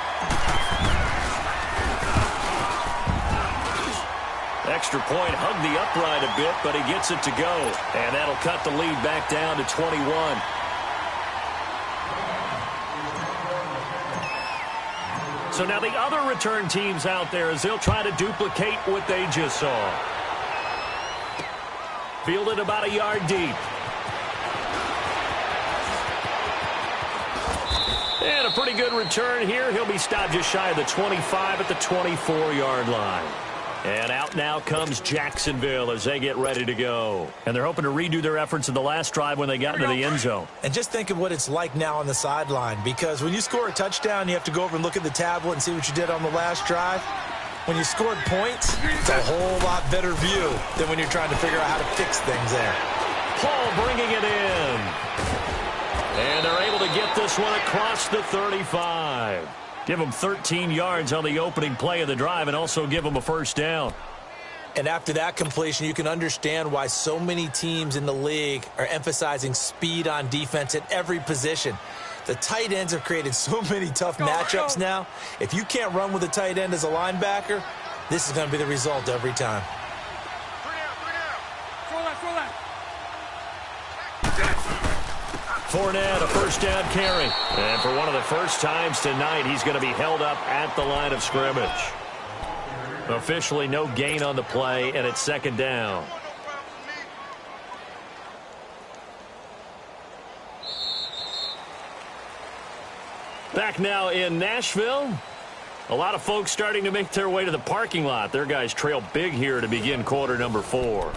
Extra point hugged the upright a bit, but he gets it to go. And that'll cut the lead back down to 21. So now the other return teams out there as they'll try to duplicate what they just saw. Fielded about a yard deep. And a pretty good return here. He'll be stopped just shy of the 25 at the 24-yard line. And out now comes Jacksonville as they get ready to go. And they're hoping to redo their efforts in the last drive when they got into the end zone. And just think of what it's like now on the sideline, because when you score a touchdown, you have to go over and look at the tablet and see what you did on the last drive. When you scored points, it's a whole lot better view than when you're trying to figure out how to fix things there. Paul bringing it in. And they're able to get this one across the 35. Give them 13 yards on the opening play of the drive and also give them a first down. And after that completion, you can understand why so many teams in the league are emphasizing speed on defense at every position. The tight ends have created so many tough matchups now. If you can't run with a tight end as a linebacker, this is going to be the result every time. Fournette, a first down carry. And for one of the first times tonight, he's going to be held up at the line of scrimmage. Officially no gain on the play, and it's 2nd down. Back now in Nashville. A lot of folks starting to make their way to the parking lot. Their guys trail big here to begin quarter number 4.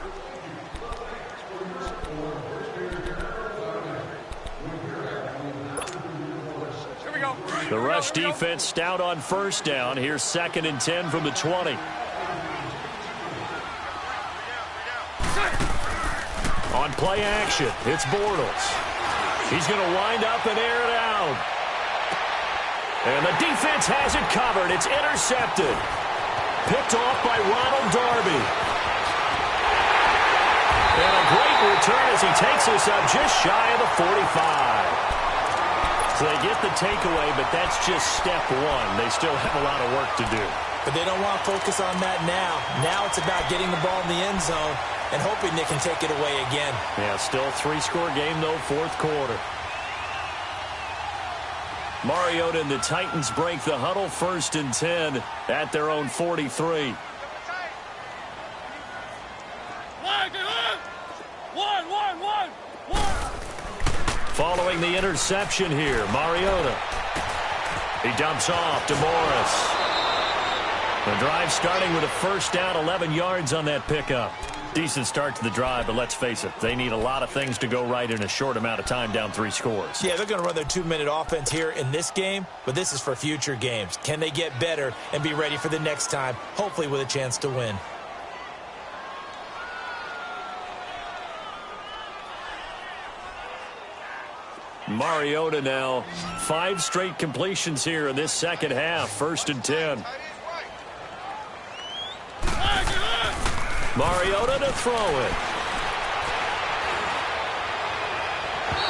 The rush defense stout on first down. Here's 2nd and 10 from the 20. On play action, it's Bortles. He's going to wind up and air it out. And the defense has it covered. It's intercepted. Picked off by Ronald Darby. And a great return as he takes us up just shy of the 45. So they get the takeaway, but that's just step 1. They still have a lot of work to do. But they don't want to focus on that now. Now it's about getting the ball in the end zone and hoping they can take it away again. Yeah, still a 3-score game, though, 4th quarter. Mariota and the Titans break the huddle, 1st and 10 at their own 43. Following the interception here, Mariota. He dumps off to Morris. The drive starting with a first down, 11 yards on that pickup. Decent start to the drive, but let's face it, they need a lot of things to go right in a short amount of time, down 3 scores. Yeah, they're going to run their 2-minute offense here in this game, but this is for future games. Can they get better and be ready for the next time, hopefully with a chance to win? Mariota now, 5 straight completions here in this second half, 1st and 10. Mariota to throw it.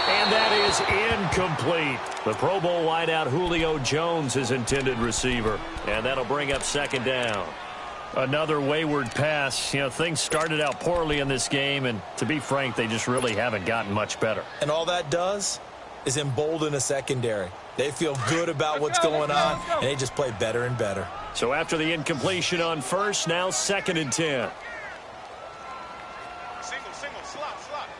And that is incomplete. The Pro Bowl wideout Julio Jones, his intended receiver. And that'll bring up second down. Another wayward pass. You know, things started out poorly in this game, and to be frank, they just really haven't gotten much better. And all that does is embolden a secondary. They feel good about what's going on, and they just play better and better. So after the incompletion on first, now 2nd and 10. Single, slot.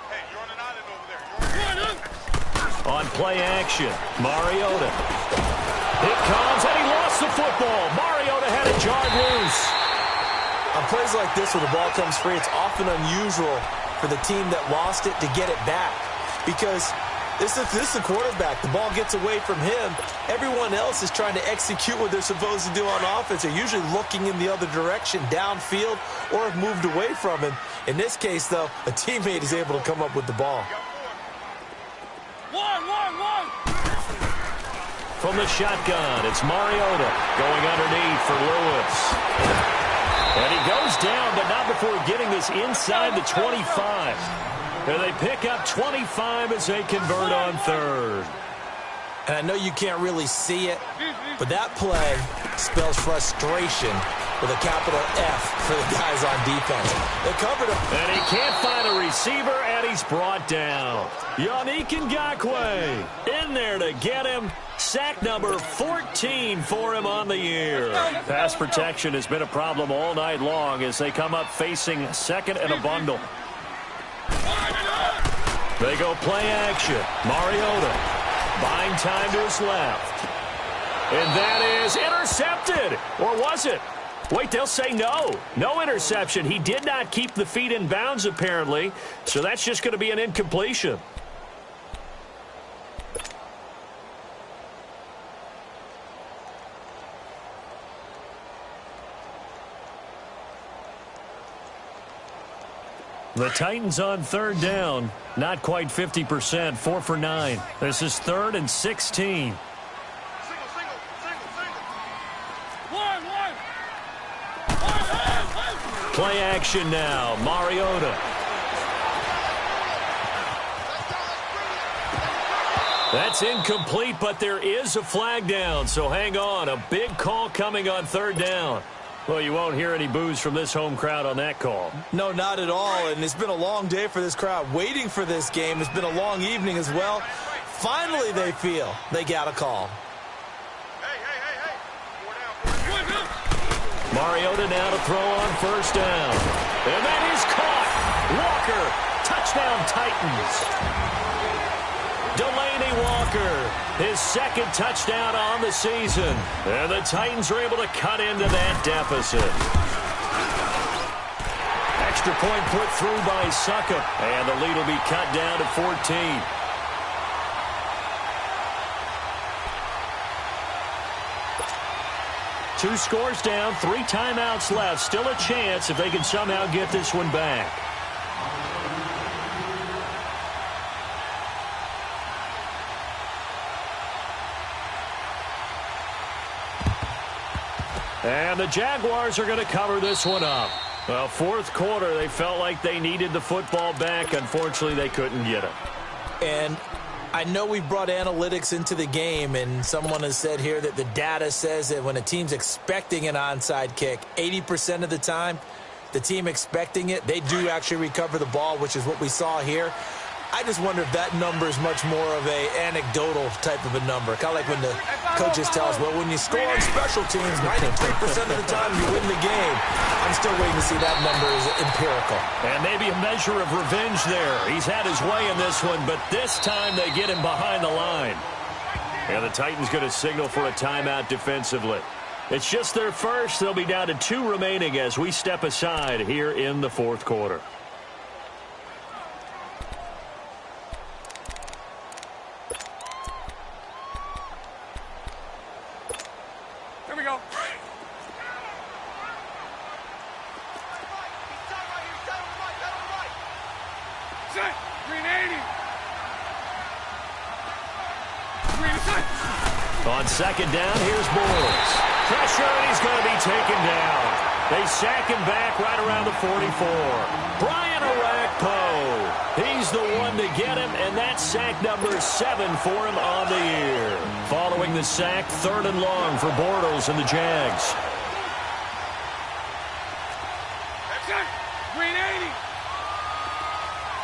Hey, you're on an island over there. On play action, Mariota. It comes, and he lost the football. Mariota had it jarred loose. On plays like this, when the ball comes free, it's often unusual for the team that lost it to get it back. Because this is the quarterback. The ball gets away from him. Everyone else is trying to execute what they're supposed to do on offense. They're usually looking in the other direction, downfield, or have moved away from him. In this case, though, a teammate is able to come up with the ball. One. From the shotgun, it's Mariota going underneath for Lewis. And he goes down, but not before getting this inside the 25. And they pick up 25 as they convert on 3rd. And I know you can't really see it, but that play spells frustration with a capital F for the guys on defense. They covered him. And he can't find a receiver, and he's brought down. Yannick Ngakoue in there to get him. Sack number 14 for him on the year. Pass protection has been a problem all night long as they come up facing 2nd and a bundle. They go play action. Mariota buying time to his left. And that is intercepted. Or was it? Wait, they'll say no. No interception. He did not keep the feet in bounds, apparently. So that's just going to be an incompletion. The Titans on 3rd down. Not quite 50%. 4 for 9. This is 3rd and 16. Single. Play action now. Mariota. That's incomplete, but there is a flag down, so hang on. A big call coming on 3rd down. Well, you won't hear any boos from this home crowd on that call. No, not at all, and it's been a long day for this crowd waiting for this game. It's been a long evening as well. Finally, they feel they got a call. Hey. 4 down. Mariota now to throw on 1st down. And that is caught. Walker, touchdown Titans. Delaney Walker, his 2nd touchdown on the season. And the Titans are able to cut into that deficit. Extra point put through by Succop. And the lead will be cut down to 14. Two scores down, 3 timeouts left. Still a chance if they can somehow get this one back. And the Jaguars are going to cover this one up. Well, 4th quarter, they felt like they needed the football back. Unfortunately, they couldn't get it. And I know we brought analytics into the game, and someone has said here that the data says that when a team's expecting an onside kick, 80% of the time, the team expecting it, they do actually recover the ball, which is what we saw here. I just wonder if that number is much more of a anecdotal type of a number. Kind of like when the coaches tell us, well, when you score on special teams, 93% of the time you win the game. I'm still waiting to see that number is empirical. And maybe a measure of revenge there. He's had his way in this one, but this time they get him behind the line. And the Titans going to signal for a timeout defensively. It's just their first. They'll be down to 2 remaining as we step aside here in the 4th quarter. Here we go. Set. 380. 380. On 2nd down, here's Boyles. Pressure, and he's going to be taken down. They sack him back right around the 44. Brian Orakpo. He's the one to get him, and that's sack number 7 for him on the year. Following the sack, 3rd and long for Bortles and the Jags. Green 80.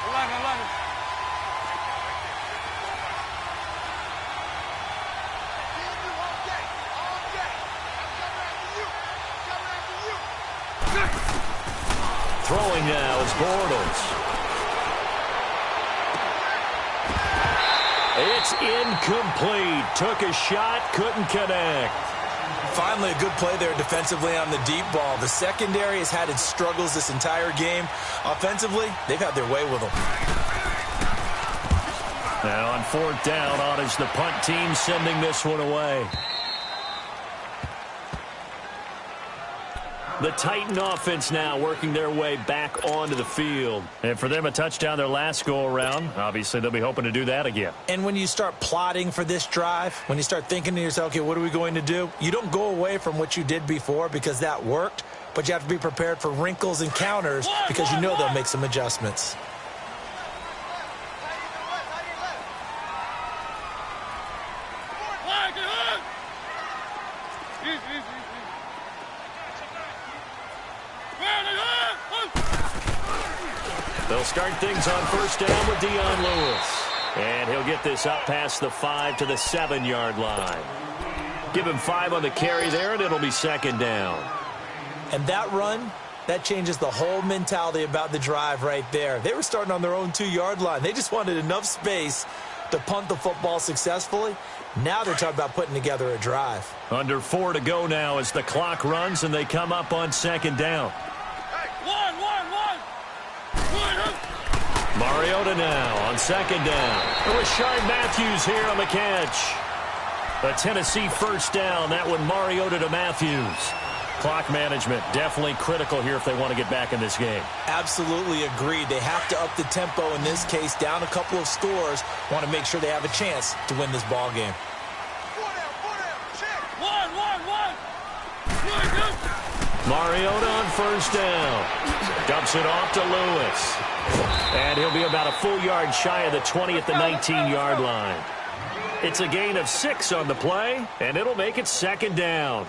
11. Throwing now is Bortles. It's incomplete. Took a shot, couldn't connect. Finally, a good play there defensively on the deep ball. The secondary has had its struggles this entire game. Offensively, they've had their way with them. Now on 4th down, on is the punt team sending this one away. The Titan offense now working their way back onto the field. And for them, a touchdown their last go-around. Obviously, they'll be hoping to do that again. And when you start plotting for this drive, when you start thinking to yourself, okay, what are we going to do? You don't go away from what you did before because that worked, but you have to be prepared for wrinkles and counters because you know they'll make some adjustments. They'll start things on 1st down with Dion Lewis. And he'll get this up past the 5 to the 7-yard line. Give him 5 on the carry there, and it'll be 2nd down. And that run, that changes the whole mentality about the drive right there. They were starting on their own 2-yard line. They just wanted enough space to punt the football successfully. Now they're talking about putting together a drive. Under 4 to go now as the clock runs, and they come up on 2nd down. Mariota now on 2nd down. Rashard Matthews here on the catch. A Tennessee 1st down. That one Mariota to Matthews. Clock management definitely critical here if they want to get back in this game. Absolutely agreed. They have to up the tempo in this case. Down a couple of scores. Want to make sure they have a chance to win this ball game. Mariota on 1st down. Dumps it off to Lewis. And he'll be about a full yard shy of the 20 at the 19-yard line. It's a gain of 6 on the play, and it'll make it 2nd down.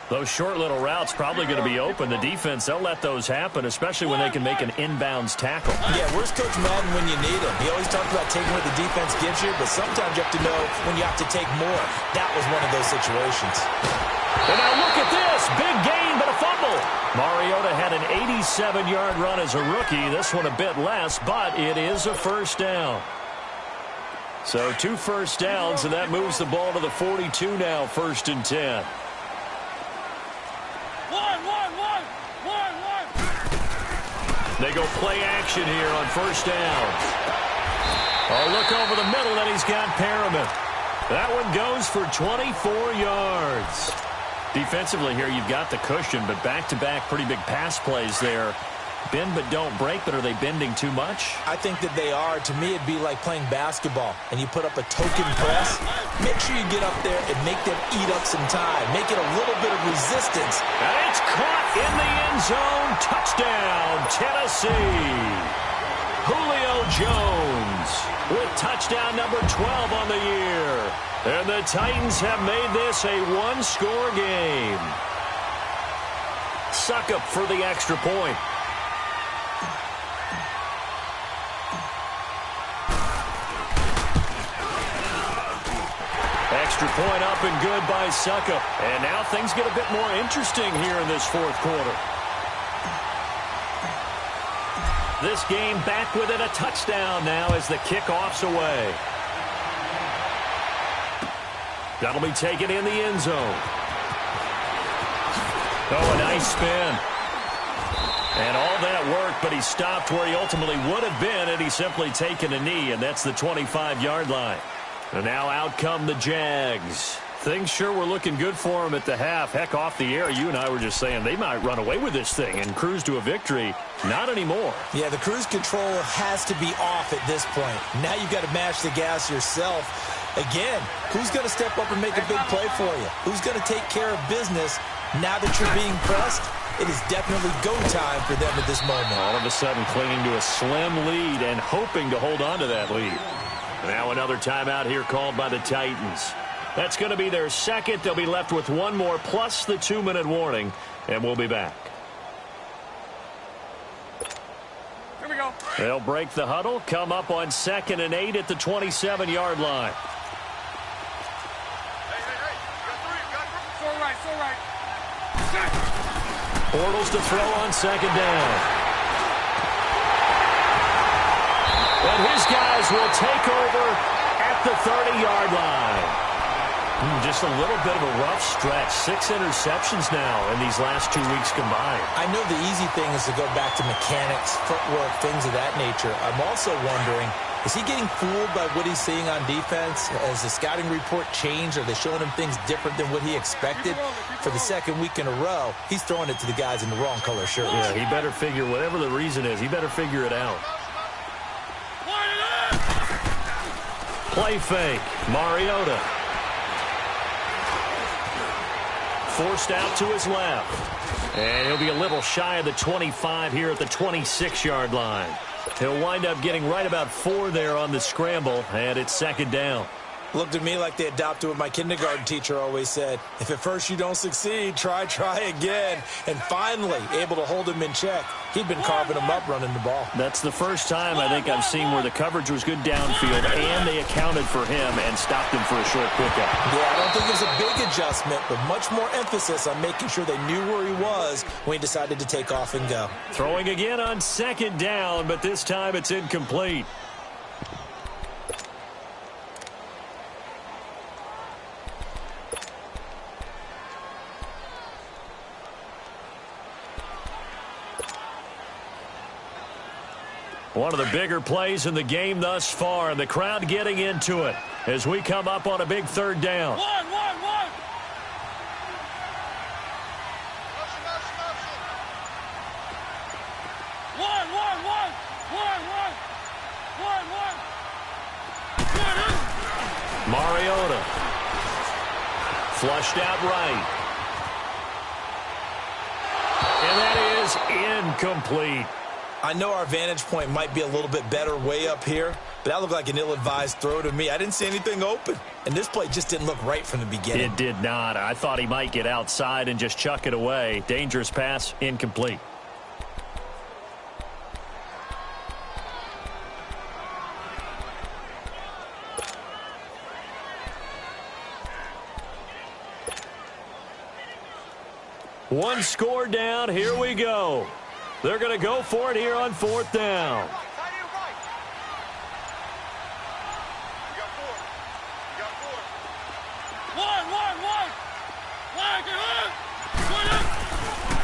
Those short little routes probably going to be open. The defense, they'll let those happen, especially when they can make an inbounds tackle. Yeah, where's Coach Madden when you need him? He always talks about taking what the defense gives you, but sometimes you have to know when you have to take more. That was one of those situations. And now look at this. Big gain, but a fumble. Mariota had an 87-yard run as a rookie. This one a bit less, but it is a 1st down. So 2 1st downs, and that moves the ball to the 42 now, 1st and 10. They go play action here on 1st down. Oh, look over the middle, and he's got Perriman. That one goes for 24 yards. Defensively here, you've got the cushion, but back-to-back pretty big pass plays there. Bend but don't break, but are they bending too much? I think that they are. To me, it'd be like playing basketball, and you put up a token press. Make sure you get up there and make them eat up some time. Make it a little bit of resistance. And it's caught in the end zone. Touchdown, Tennessee. Julio Jones with touchdown number 12 on the year. And the Titans have made this a 1-score game. Suckup for the extra point. Extra point up and good by Suckup. And now things get a bit more interesting here in this 4th quarter. This game back within a touchdown now as the kickoff's away. That'll be taken in the end zone. Oh, a nice spin. And all that worked, but he stopped where he ultimately would have been had he simply taken a knee, and that's the 25-yard line. And now out come the Jags. Things sure were looking good for them at the half. Heck, off the air, you and I were just saying they might run away with this thing and cruise to a victory. Not anymore. Yeah, the cruise control has to be off at this point. Now you've got to mash the gas yourself. Again, who's going to step up and make a big play for you? Who's going to take care of business now that you're being pressed? It is definitely go time for them at this moment. All of a sudden clinging to a slim lead and hoping to hold on to that lead. Now another timeout here called by the Titans. That's going to be their second. They'll be left with one more plus the 2-minute warning, and we'll be back. Here we go. They'll break the huddle, come up on 2nd and 8 at the 27-yard line. Hey. You got three. So right. Bortles to throw on 2nd down. And his guys will take over at the 30-yard line. Just a little bit of a rough stretch. 6 interceptions now in these last 2 weeks combined. I know the easy thing is to go back to mechanics, footwork, things of that nature. I'm also wondering, is he getting fooled by what he's seeing on defense? Has the scouting report changed? Are they showing him things different than what he expected? For the second week in a row, he's throwing it to the guys in the wrong color shirts. Yeah, he better figure, whatever the reason is, he better figure it out. Play fake. Mariota. Forced out to his left. And he'll be a little shy of the 25 here at the 26-yard line. He'll wind up getting right about 4 there on the scramble, and it's 2nd down. Looked at me like they adopted what my kindergarten teacher always said. If at first you don't succeed, try again. And finally, able to hold him in check. He'd been carving him up running the ball. That's the first time I think I've seen where the coverage was good downfield, and they accounted for him and stopped him for a short quick out. Yeah, I don't think it was a big adjustment, but much more emphasis on making sure they knew where he was when he decided to take off and go. Throwing again on 2nd down, but this time it's incomplete. One of the bigger plays in the game thus far, and the crowd getting into it as we come up on a big 3rd down. One. Mariota. Flushed out right. And that is incomplete. I know our vantage point might be a little bit better way up here, but that looked like an ill-advised throw to me. I didn't see anything open, and this play just didn't look right from the beginning. It did not. I thought he might get outside and just chuck it away. Dangerous pass, incomplete. One score down. Here we go. They're going to go for it here on 4th down.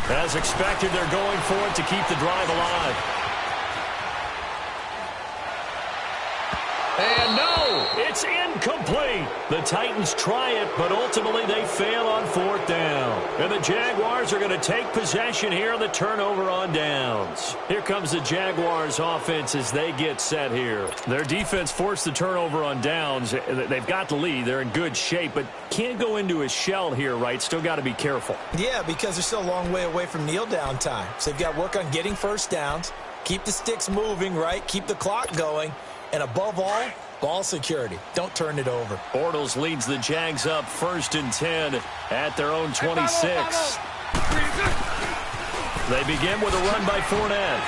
As expected, they're going for it to keep the drive alive. And no, it's incomplete. The Titans try it, but ultimately they fail on 4th down. And the Jaguars are going to take possession here on the turnover on downs. Here comes the Jaguars offense as they get set here. Their defense forced the turnover on downs. They've got the lead. They're in good shape, but can't go into a shell here, right? Still got to be careful. Yeah, because they're still a long way away from kneel down time. So they've got to work on getting 1st downs, keep the sticks moving, right? Keep the clock going. And above all, ball security. Don't turn it over. Bortles leads the Jags up 1st and 10 at their own 26. They begin with a run by Fournette.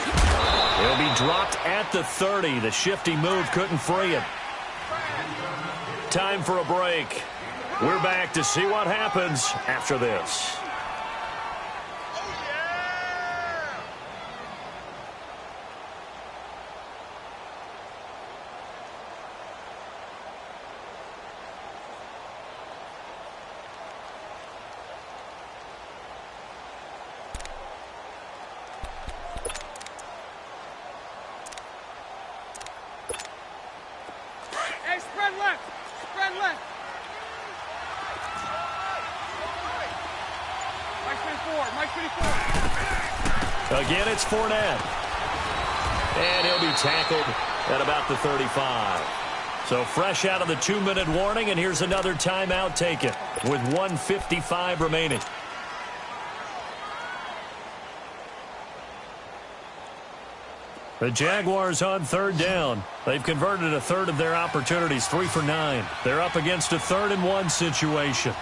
He'll be dropped at the 30. The shifty move couldn't free him. Time for a break. We're back to see what happens after this. Again, it's Fournette. And he'll be tackled at about the 35. So fresh out of the 2-minute warning, and here's another timeout taken with 1:55 remaining. The Jaguars on third down. They've converted a third of their opportunities, 3 for 9. They're up against a 3rd-and-1 situation.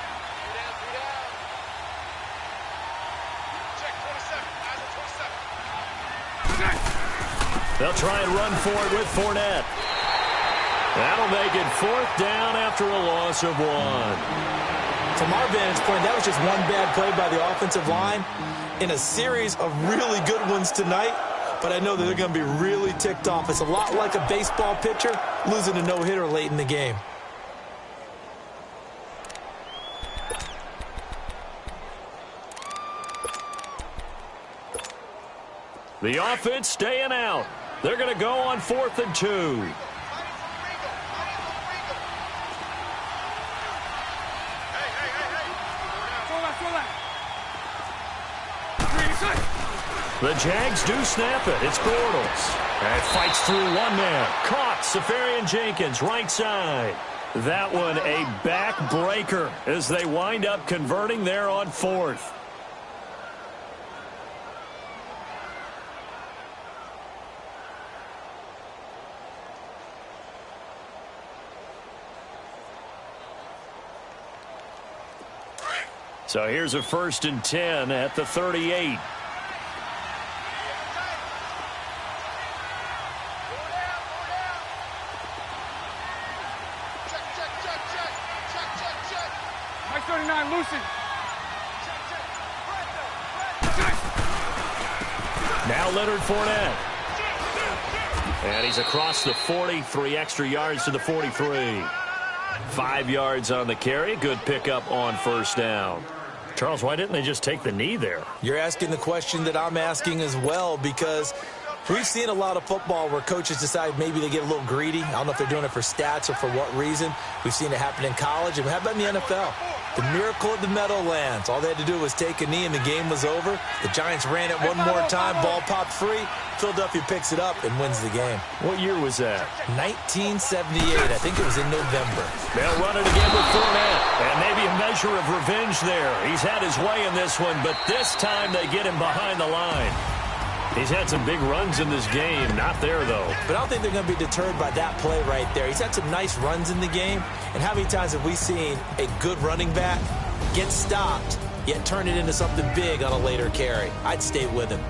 They'll try and run for it with Fournette. That'll make it 4th down after a loss of 1. From our vantage point, that was just one bad play by the offensive line in a series of really good ones tonight. But I know that they're going to be really ticked off. It's a lot like a baseball pitcher losing a no-hitter late in the game. The offense staying out. They're going to go on 4th and 2. The Jags do snap it. It's Bortles. And fights through one man. Caught. Safarian Jenkins, right side. That one a backbreaker as they wind up converting there on 4th. So here's a 1st and 10 at the 38. Now Leonard Fournette. And he's across the 40, 3 extra yards to the 43. 5 yards on the carry. Good pickup on 1st down. Charles, why didn't they just take the knee there? You're asking the question that I'm asking as well, because we've seen a lot of football where coaches decide maybe they get a little greedy. I don't know if they're doing it for stats or for what reason. We've seen it happen in college, and how about in the NFL? The miracle of the Meadowlands. All they had to do was take a knee, and the game was over. The Giants ran it one more time. Ball popped free. Philadelphia picks it up and wins the game. What year was that? 1978. I think it was in November. They'll run it again with Fournette. And maybe a measure of revenge there. He's had his way in this one, but this time they get him behind the line. He's had some big runs in this game. Not there, though. But I don't think they're going to be deterred by that play right there. He's had some nice runs in the game. And how many times have we seen a good running back get stopped, yet turn it into something big on a later carry? I'd stay with him.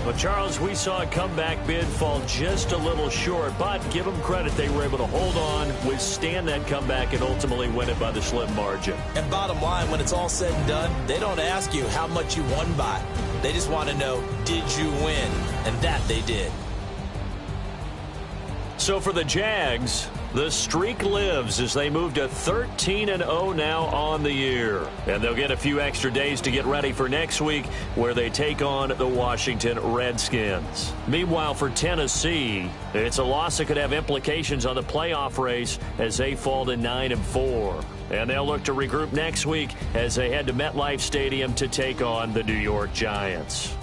Well, Charles, we saw a comeback bid fall just a little short, but give them credit. They were able to hold on, withstand that comeback, and ultimately win it by the slim margin. And bottom line, when it's all said and done, they don't ask you how much you won by. They just want to know, did you win? And that they did. So for the Jags, the streak lives as they move to 13-0 now on the year. And they'll get a few extra days to get ready for next week, where they take on the Washington Redskins. Meanwhile, for Tennessee, it's a loss that could have implications on the playoff race as they fall to 9-4. And they'll look to regroup next week as they head to MetLife Stadium to take on the New York Giants.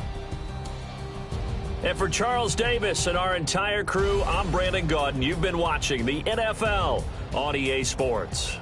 And for Charles Davis and our entire crew, I'm Brandon Gaudin. You've been watching the NFL on EA Sports.